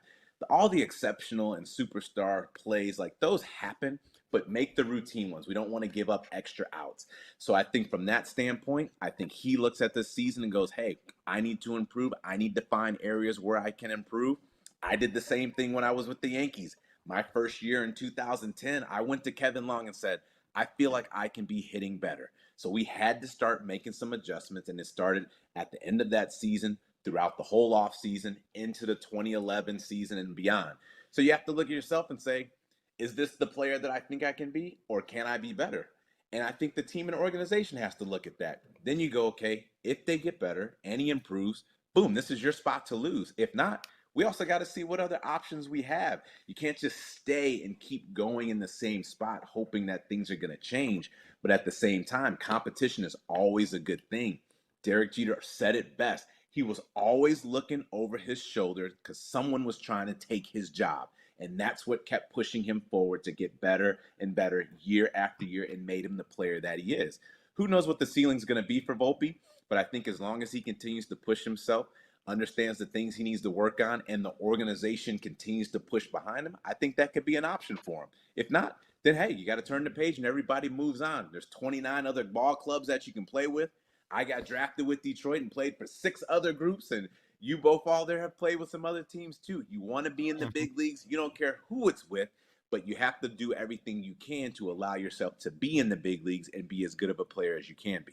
All the exceptional and superstar plays, like those happen, but make the routine ones. We don't want to give up extra outs. So I think from that standpoint, I think he looks at this season and goes, hey, I need to improve. I need to find areas where I can improve. I did the same thing when I was with the Yankees. My first year in 2010, I went to Kevin Long and said, I feel like I can be hitting better. So we had to start making some adjustments, and it started at the end of that season, throughout the whole off season, into the 2011 season and beyond. So you have to look at yourself and say, is this the player that I think I can be, or can I be better? And I think the team and organization has to look at that. Then you go, okay, if they get better and he improves, boom, this is your spot to lose. If not, we also got to see what other options we have. You can't just stay and keep going in the same spot hoping that things are going to change. But at the same time, competition is always a good thing. Derek Jeter said it best. He was always looking over his shoulder because someone was trying to take his job. And that's what kept pushing him forward to get better and better year after year and made him the player that he is. Who knows what the ceiling's going to be for Volpe, but I think as long as he continues to push himself, understands the things he needs to work on, and the organization continues to push behind him, I think that could be an option for him. If not, then hey, you got to turn the page and everybody moves on. There's 29 other ball clubs that you can play with. I got drafted with Detroit and played for 6 other groups, and you both all there have played with some other teams too. You want to be in the big leagues. You don't care who it's with, but you have to do everything you can to allow yourself to be in the big leagues and be as good of a player as you can be.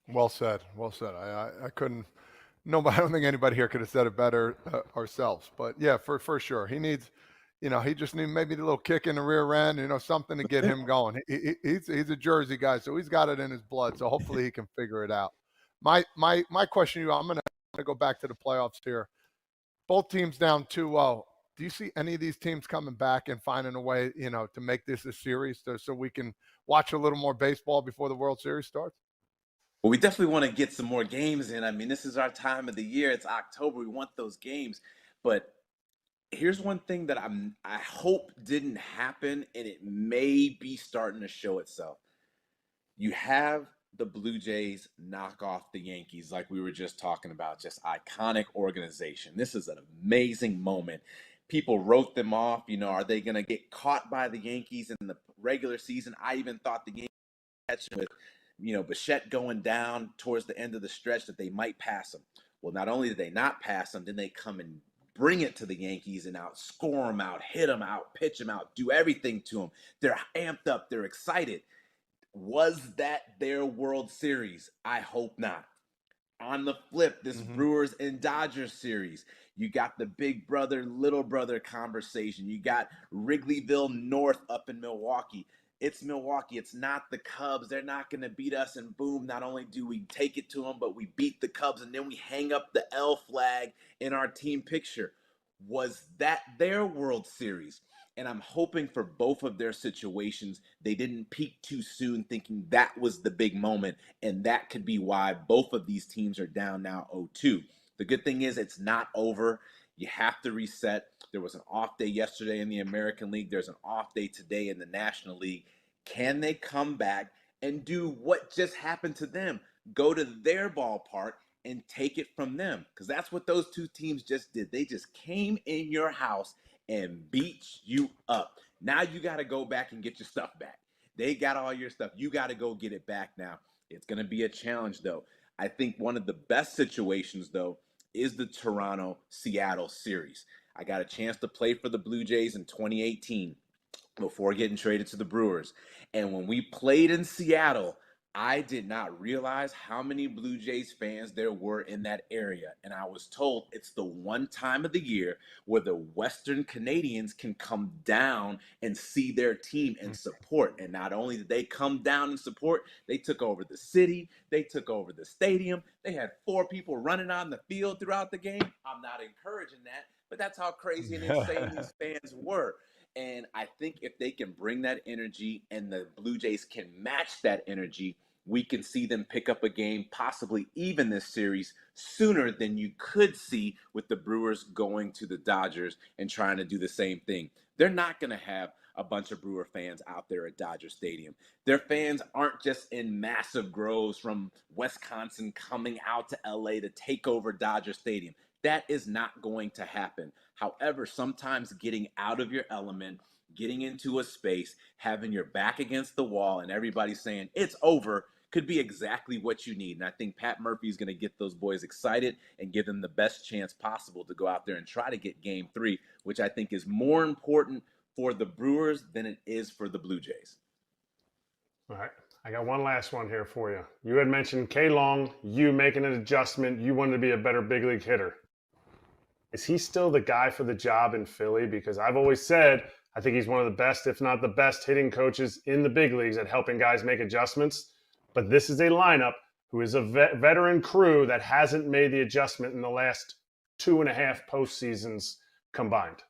Well said. Well said. I couldn't. Nobody. I don't think anybody here could have said it better ourselves. But yeah, for sure, he needs. He just needs maybe a little kick in the rear end. Something to get him going. He's a Jersey guy, so he's got it in his blood. So hopefully he can figure it out. My question to you, I'm gonna go back to the playoffs here. Both teams down 2-0. Do you see any of these teams coming back and finding a way, to make this a series so we can watch a little more baseball before the World Series starts? Well, we definitely want to get some more games in. I mean, this is our time of the year. It's October. We want those games. But here's one thing that I hope didn't happen, and it may be starting to show itself. You have the Blue Jays knock off the Yankees like we were just talking about, just iconic organization. This is an amazing moment. People wrote them off. Are they going to get caught by the Yankees in the regular season? I even thought the Yankees catch with, Bichette going down towards the end of the stretch that they might pass them. Well, not only did they not pass them, then they come and bring it to the Yankees and outscore them out, hit them out, pitch them out, do everything to them. They're amped up. They're excited. Was that their World Series? I hope not. On the flip, this Brewers and Dodgers series, you got the big brother, little brother conversation. You got Wrigleyville North up in Milwaukee. It's Milwaukee. It's not the Cubs. They're not going to beat us. And boom, not only do we take it to them, but we beat the Cubs. And then we hang up the L flag in our team picture. Was that their World Series? And I'm hoping for both of their situations, they didn't peak too soon thinking that was the big moment. And that could be why both of these teams are down now 0-2. The good thing is it's not over. You have to reset. There was an off day yesterday in the American League. There's an off day today in the National League. Can they come back and do what just happened to them? Go to their ballpark and take it from them. Because that's what those two teams just did. They just came in your house and beat you up. Now you got to go back and get your stuff back. They got all your stuff. You got to go get it back now. It's going to be a challenge, though. I think one of the best situations, though, is the Toronto-Seattle series. I got a chance to play for the Blue Jays in 2018 before getting traded to the Brewers. And when we played in Seattle, I did not realize how many Blue Jays fans there were in that area. And I was told it's the one time of the year where the Western Canadians can come down and see their team and support. And not only did they come down and support, they took over the city. They took over the stadium. They had 4 people running on the field throughout the game. I'm not encouraging that, but that's how crazy and insane these fans were. And I think if they can bring that energy and the Blue Jays can match that energy, we can see them pick up a game, possibly even this series, sooner than you could see with the Brewers going to the Dodgers and trying to do the same thing. They're not going to have a bunch of Brewer fans out there at Dodger Stadium. Their fans aren't just in massive groves from Wisconsin coming out to LA to take over Dodger Stadium. That is not going to happen. However, sometimes getting out of your element, getting into a space, having your back against the wall, and everybody saying it's over could be exactly what you need. And I think Pat Murphy is going to get those boys excited and give them the best chance possible to go out there and try to get Game 3, which I think is more important for the Brewers than it is for the Blue Jays. All right. I got one last one here for you. You had mentioned K-Long, you making an adjustment. You wanted to be a better big league hitter. Is he still the guy for the job in Philly? Because I've always said I think he's one of the best, if not the best, hitting coaches in the big leagues at helping guys make adjustments. But this is a lineup who is a veteran crew that hasn't made the adjustment in the last 2.5 postseasons combined.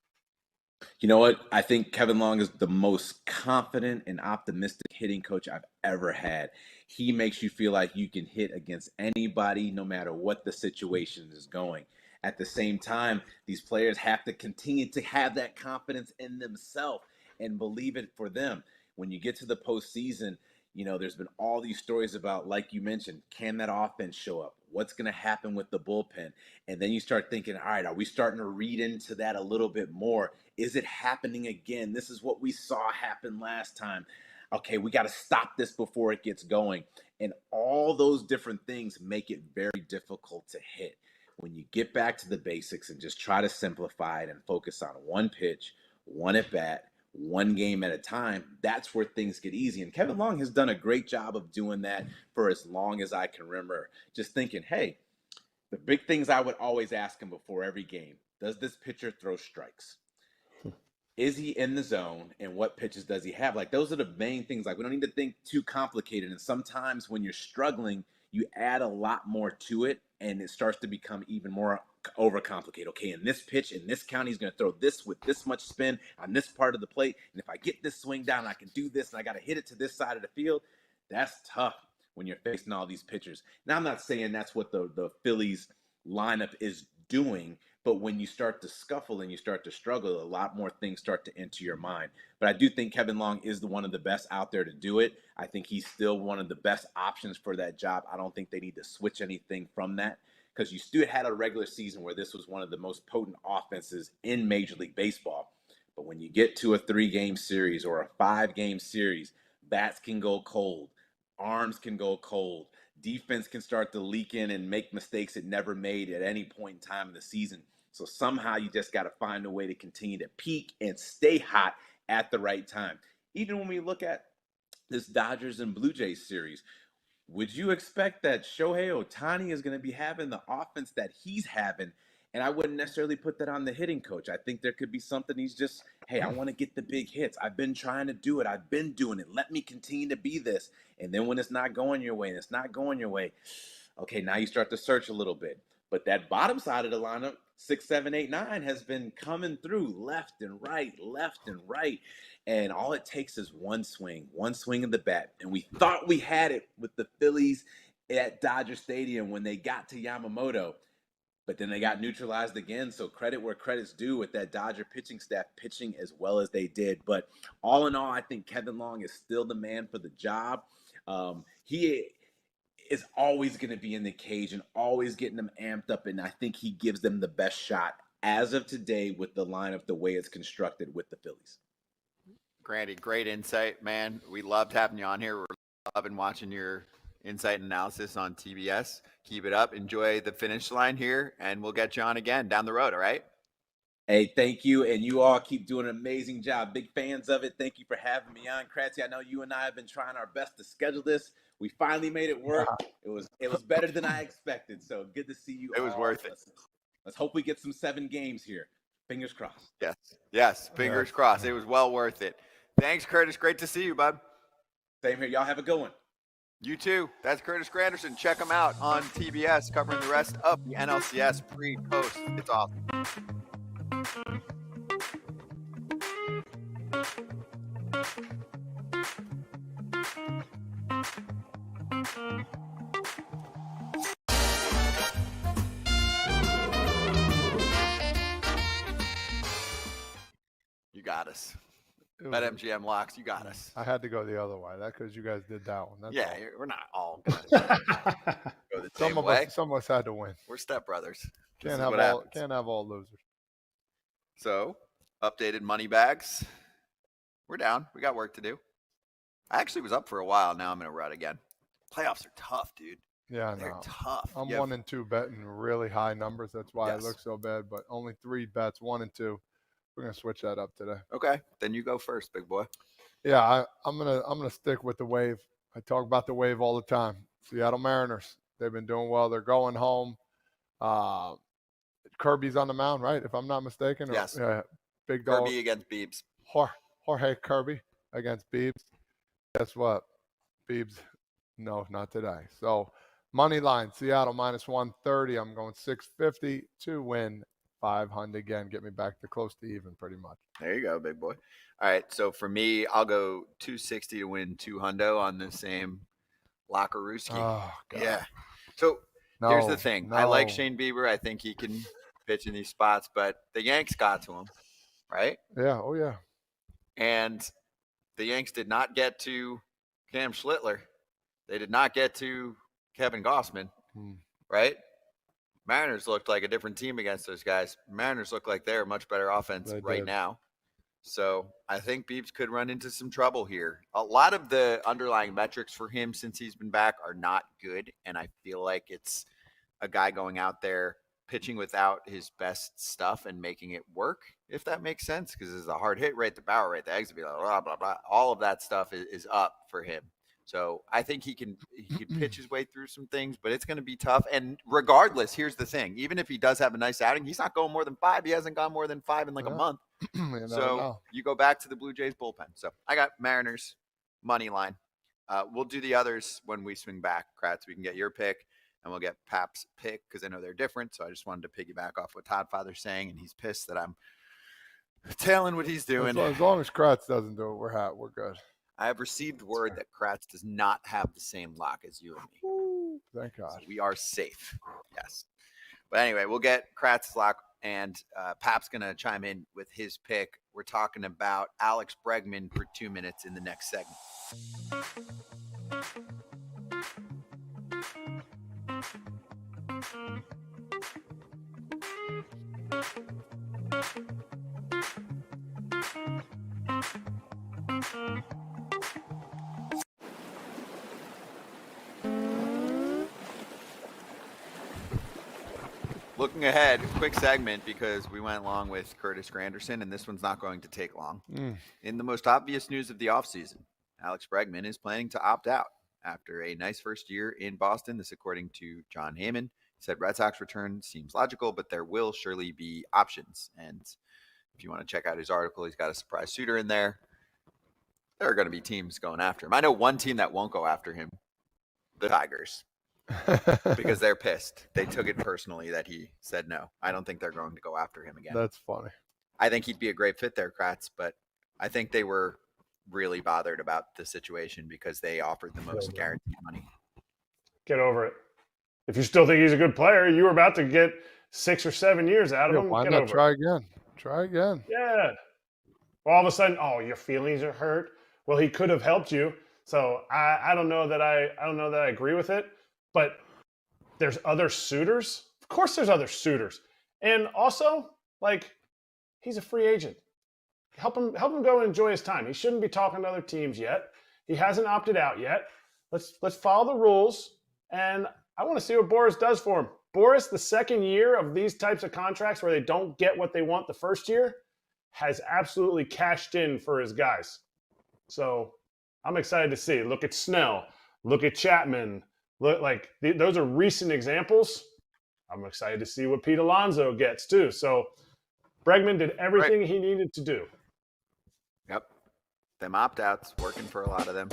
You know what? I think Kevin Long is the most confident and optimistic hitting coach I've ever had. He makes you feel like you can hit against anybody, no matter what the situation is going. At the same time, these players have to continue to have that confidence in themselves and believe it for them. When you get to the postseason, you know, there's been all these stories about, like you mentioned, can that offense show up? What's going to happen with the bullpen? And then you start thinking, all right, are we starting to read into that a little bit more? Is it happening again? This is what we saw happen last time. Okay, we got to stop this before it gets going. And all those different things make it very difficult to hit. When you get back to the basics and just try to simplify it and focus on one pitch, one at bat, one game at a time, that's where things get easy. And Kevin Long has done a great job of doing that for as long as I can remember. Just thinking, hey, the big things I would always ask him before every game: does this pitcher throw strikes? Is he in the zone? And what pitches does he have? Like, those are the main things. Like, we don't need to think too complicated. And sometimes when you're struggling, you add a lot more to it, and it starts to become even more overcomplicated. Okay, in this pitch, in this count, he's going to throw this with this much spin on this part of the plate. And if I get this swing down, I can do this, and I got to hit it to this side of the field. That's tough when you're facing all these pitchers. Now, I'm not saying that's what the Phillies lineup is doing, but when you start to scuffle and you start to struggle, a lot more things start to enter your mind. But I do think Kevin Long is one of the best out there to do it. I think he's still one of the best options for that job. I don't think they need to switch anything from that, because you still had a regular season where this was one of the most potent offenses in Major League Baseball. But when you get to a 3-game series or a 5-game series, bats can go cold, arms can go cold, defense can start to leak in and make mistakes it never made at any point in time in the season. So somehow you just got to find a way to continue to peak and stay hot at the right time. Even when we look at this Dodgers and Blue Jays series, would you expect that Shohei Ohtani is going to be having the offense that he's having? And I wouldn't necessarily put that on the hitting coach. I think there could be something he's just, hey, I want to get the big hits. I've been trying to do it. I've been doing it. Let me continue to be this. And then when it's not going your way and it's not going your way, okay, now you start to search a little bit. But that bottom side of the lineup, 6, 7, 8, 9, has been coming through left and right. And all it takes is one swing of the bat. And we thought we had it with the Phillies at Dodger Stadium when they got to Yamamoto. But then they got neutralized again. So credit where credit's due with that Dodger pitching staff pitching as well as they did. But all in all, I think Kevin Long is still the man for the job. He is always going to be in the cage and always getting them amped up. And I think he gives them the best shot as of today with the lineup, the way it's constructed with the Phillies. Grandy, great insight, man. We loved having you on here. We're loving watching your insight and analysis on TBS. Keep it up. Enjoy the finish line here, and we'll get you on again down the road, all right? Hey, thank you, and you all keep doing an amazing job. Big fans of it. Thank you for having me on. Kratzy, I know you and I have been trying our best to schedule this. We finally made it work. It was better than I expected, so good to see you. It was worth it. Let's hope we get some 7 games here. Fingers crossed. Yes, fingers crossed. It was well worth it. Thanks, Curtis. Great to see you, bud. Same here. Y'all have a good one. You too. That's Curtis Granderson. Check him out on TBS, covering the rest of the NLCS pre-post. It's awesome. You got us. BetMGM locks, you got us. I had to go the other way. That's because you guys did that one. That's all. We're not all going to go the same way. Some of us had to win. We're stepbrothers. Can't have all losers. So, updated money bags. We're down. We got work to do. I actually was up for a while. Now I'm in a rut again. Playoffs are tough, dude. Yeah, they're tough. I'm 1 and 2 betting really high numbers. That's why it looks so bad. But only 3 bets, 1 and 2. We're gonna switch that up today. Okay, then you go first, big boy. Yeah, I'm gonna stick with the Wave. I talk about the Wave all the time. Seattle Mariners. They've been doing well. They're going home. Kirby's on the mound, right? If I'm not mistaken. Yes. Big dog. Kirby against Biebs. Jorge Kirby against Beebs. Guess what? Beebs, no, not today. So money line, Seattle minus 130. I'm going 650 to win 500 again. Get me back to close to even pretty much. There you go, big boy. All right, so for me, I'll go 260 to win 200 on the same Lockerooski. Oh, God. Yeah. So here's the thing. I like Shane Bieber. I think he can pitch in these spots, but the Yanks got to him, right? Yeah. Oh, yeah. And the Yanks did not get to Cam Schlittler. They did not get to Kevin Gossman, right? Mariners looked like a different team against those guys. Mariners look like they're a much better offense right now. So I think Beebs could run into some trouble here. A lot of the underlying metrics for him since he's been back are not good, and I feel like it's a guy going out there pitching without his best stuff and making it work, if that makes sense, because it's a hard hit rate, the barrel rate, the exit, blah, blah, blah. All of that stuff is up for him. So I think he can pitch his way through some things, but it's going to be tough. And regardless, here's the thing. Even if he does have a nice outing, he's not going more than 5. He hasn't gone more than 5 in like a month. You go back to the Blue Jays bullpen. So I got Mariners money line. We'll do the others when we swing back, Kratz. We can get your pick, and we'll get Pap's pick because I know they're different. So I just wanted to piggyback off what Todd Father's saying, and he's pissed that I'm tailing what he's doing. As long as Kratz doesn't do it, we're good. I have received word that Kratz does not have the same lock as you and me. Ooh, thank God. So we are safe. Yes. But anyway, we'll get Kratz's lock, and Pap's going to chime in with his pick. We're talking about Alex Bregman for 2 minutes in the next segment. Looking ahead, quick segment because we went long with Curtis Granderson, and this one's not going to take long. In the most obvious news of the offseason, Alex Bregman is planning to opt out after a nice first year in Boston. This according to John Heyman. He said Red Sox return seems logical, but there will surely be options. And if you want to check out his article, he's got a surprise suitor in there. There are going to be teams going after him. I know one team that won't go after him, the Tigers. Because they're pissed. They took it personally that he said no. I don't think they're going to go after him again. That's funny. I think he'd be a great fit there, Kratz, but I think they were really bothered about the situation because they offered the most guaranteed money. Get over it. If you still think he's a good player, you were about to get 6 or 7 years out of him. Why not try again? Try again. Yeah. All of a sudden, your feelings are hurt. Well, he could have helped you. So I don't know that I agree with it. But there's other suitors. Of course there's other suitors. And also, he's a free agent. Help him go enjoy his time. He shouldn't be talking to other teams yet. He hasn't opted out yet. Let's follow the rules. And I want to see what Boris does for him. Boris, the second year of these types of contracts where they don't get what they want the first year, has absolutely cashed in for his guys. So I'm excited to see. Look at Snell. Look at Chapman. Look, those are recent examples. I'm excited to see what Pete Alonso gets too. So Bregman did everything he needed to do. Yep. Them opt-outs working for a lot of them.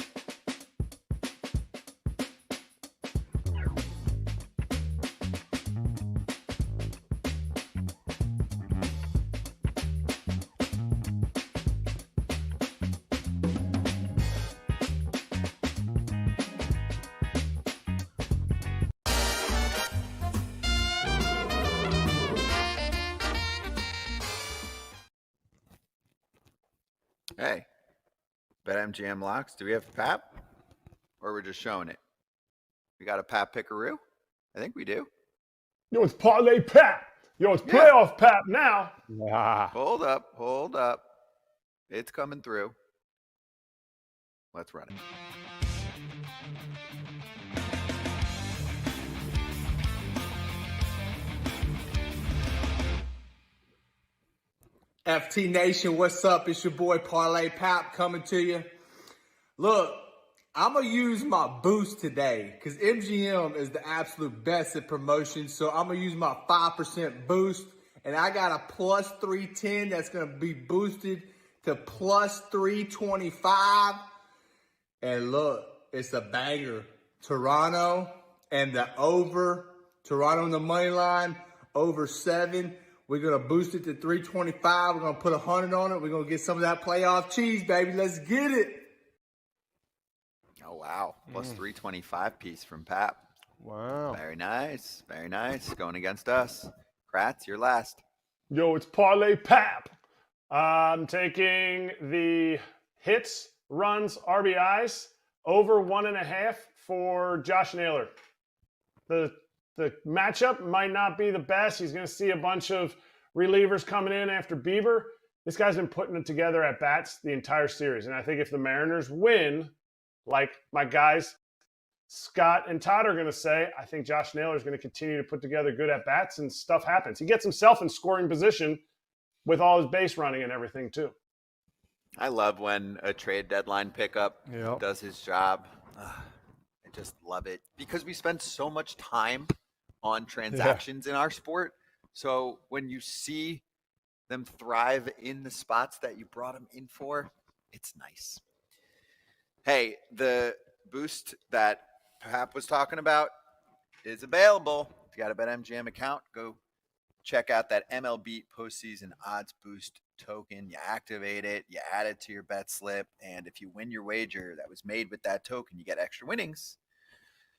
Hey, BetMGM locks. Do we have Pap? Or we're just showing it? We got a Pap Pickaroo? I think we do. Yo, it's Parlay Pap. Yo, it's playoff Pap now. Hold up. It's coming through. Let's run it. FT Nation, what's up? It's your boy Parlay Pap coming to you. Look, I'm going to use my boost today because MGM is the absolute best at promotion. So I'm going to use my 5% boost, and I got a plus 310 that's going to be boosted to plus 325. And look, it's a banger. Toronto and the over. Toronto on the money line, over 7. We're going to boost it to 325. We're going to put 100 on it. We're going to get some of that playoff cheese, baby. Let's get it. Oh, wow. Plus 325 piece from Pap. Wow. Very nice. Very nice. Going against us. Kratz, you're last. Yo, it's Parlay Pap. I'm taking the hits, runs, RBIs over 1.5 for Josh Naylor. The matchup might not be the best. He's going to see a bunch of relievers coming in after Bieber. This guy's been putting it together at bats the entire series. And I think if the Mariners win, like my guys Scott and Todd are going to say, I think Josh Naylor is going to continue to put together good at-bats and stuff happens. He gets himself in scoring position with all his base running and everything too. I love when a trade deadline pickup does his job. I just love it because we spend so much time on transactions in our sport. So when you see them thrive in the spots that you brought them in for, it's nice. Hey, the boost that Pap was talking about is available. If you got a BetMGM account, go check out that MLB postseason odds boost token. You activate it, you add it to your bet slip, and if you win your wager that was made with that token, you get extra winnings.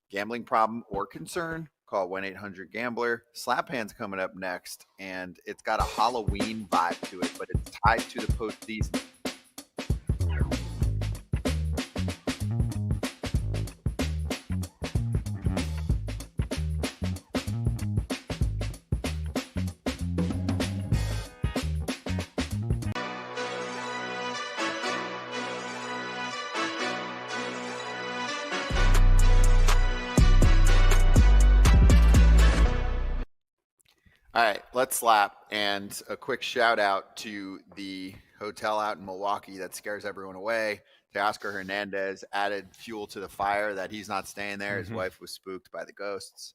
Gambling problem or concern, call 1-800-GAMBLER. Slap Hand's coming up next, and it's got a Halloween vibe to it, but it's tied to the postseason. All right, let's slap. And a quick shout out to the hotel out in Milwaukee that scares everyone away. Teoscar Hernandez added fuel to the fire that he's not staying there. His wife was spooked by the ghosts.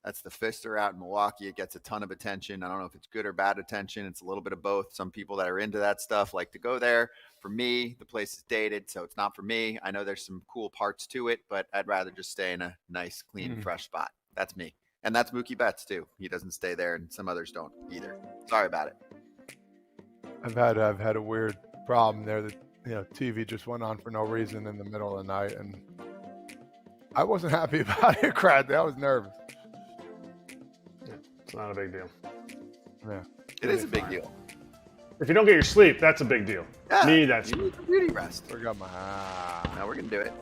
That's the Fister out in Milwaukee. It gets a ton of attention. I don't know if it's good or bad attention. It's a little bit of both. Some people that are into that stuff like to go there. For me, the place is dated, so it's not for me. I know there's some cool parts to it, but I'd rather just stay in a nice, clean, fresh spot. That's me. And that's Mookie Betts, too. He doesn't stay there, and some others don't either. Sorry about it. I've had a weird problem there that, TV just went on for no reason in the middle of the night, and I wasn't happy about it, Kratz. I was nervous. It's not a big deal. Yeah. It is a big deal. If you don't get your sleep, that's a big deal. Yeah, Need that you sleep. need a beauty rest. Forgot my... Now we're going to do it.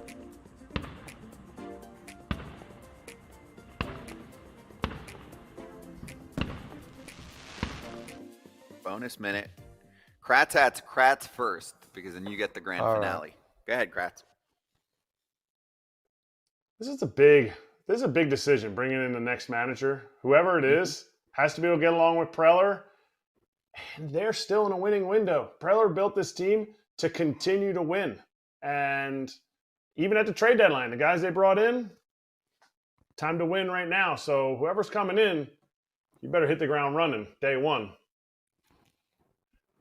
Bonus minute. Kratz Hatz, Kratz first, because then you get the grand finale. Right. Go ahead, Kratz. This is a big decision, bringing in the next manager. Whoever it is has to be able to get along with Preller. And they're still in a winning window. Preller built this team to continue to win. And even at the trade deadline, the guys they brought in, time to win right now. So whoever's coming in, you better hit the ground running day one.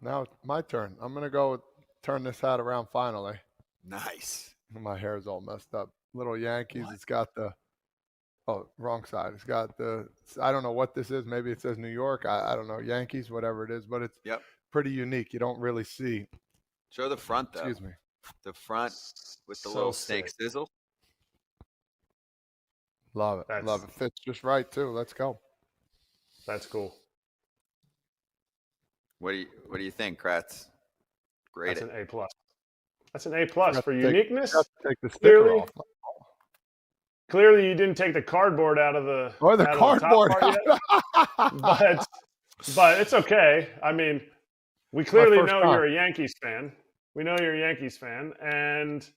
Now it's my turn. I'm going to go turn this hat around finally. Nice. My hair's all messed up. Little Yankees. What? It's got the wrong side. It's got I don't know what this is. Maybe it says New York. I don't know. Yankees, whatever it is. But it's pretty unique. You don't really see. Show the front, though. Excuse me. The front with the little snake sizzle. Love it. Love it. Fits just right, too. Let's go. That's cool. What do you think, Kratz? Great. That's an A+. That's an A+ for uniqueness. Take the sticker off. Clearly, you didn't take the cardboard out of the cardboard. But it's okay. I mean, we clearly know you're a Yankees fan. We know you're a Yankees fan, and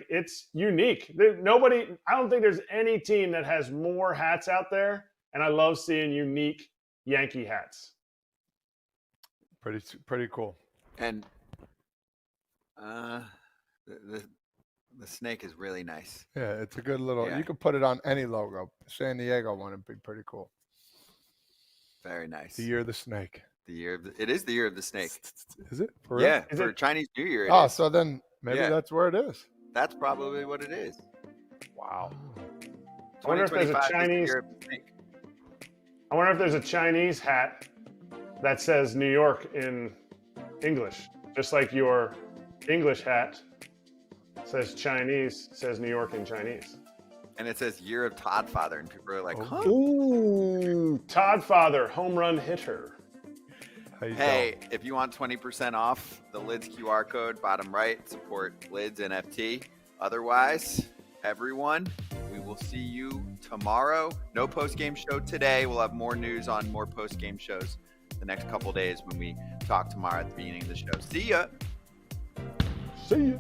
it's unique. I don't think there's any team that has more hats out there, and I love seeing unique Yankee hats. Pretty cool. And the snake is really nice. Yeah, it's a good little. Yeah. You can put it on any logo. San Diego one would be pretty cool. Very nice. The year of the snake. It is the year of the snake. Is it? For real? Yeah, Is for it? Chinese New Year. Oh, It is. so then maybe Yeah. that's where it is. That's probably what it is. Wow. I wonder if there's a 2025 is the Chinese. year of the snake. I wonder if there's a Chinese hat that says New York in English, just like your English hat says Chinese, says New York in Chinese. And it says year of Todd Father, and people are like, Oh. huh? Ooh, Todd Father, home run hitter. How you Hey, if you want 20% off the Lids QR code, bottom right, support Lids NFT. Otherwise, everyone, we will see you tomorrow. No post-game show today. We'll have more news on more post-game shows the next couple days when we talk tomorrow at the beginning of the show. See ya. See ya.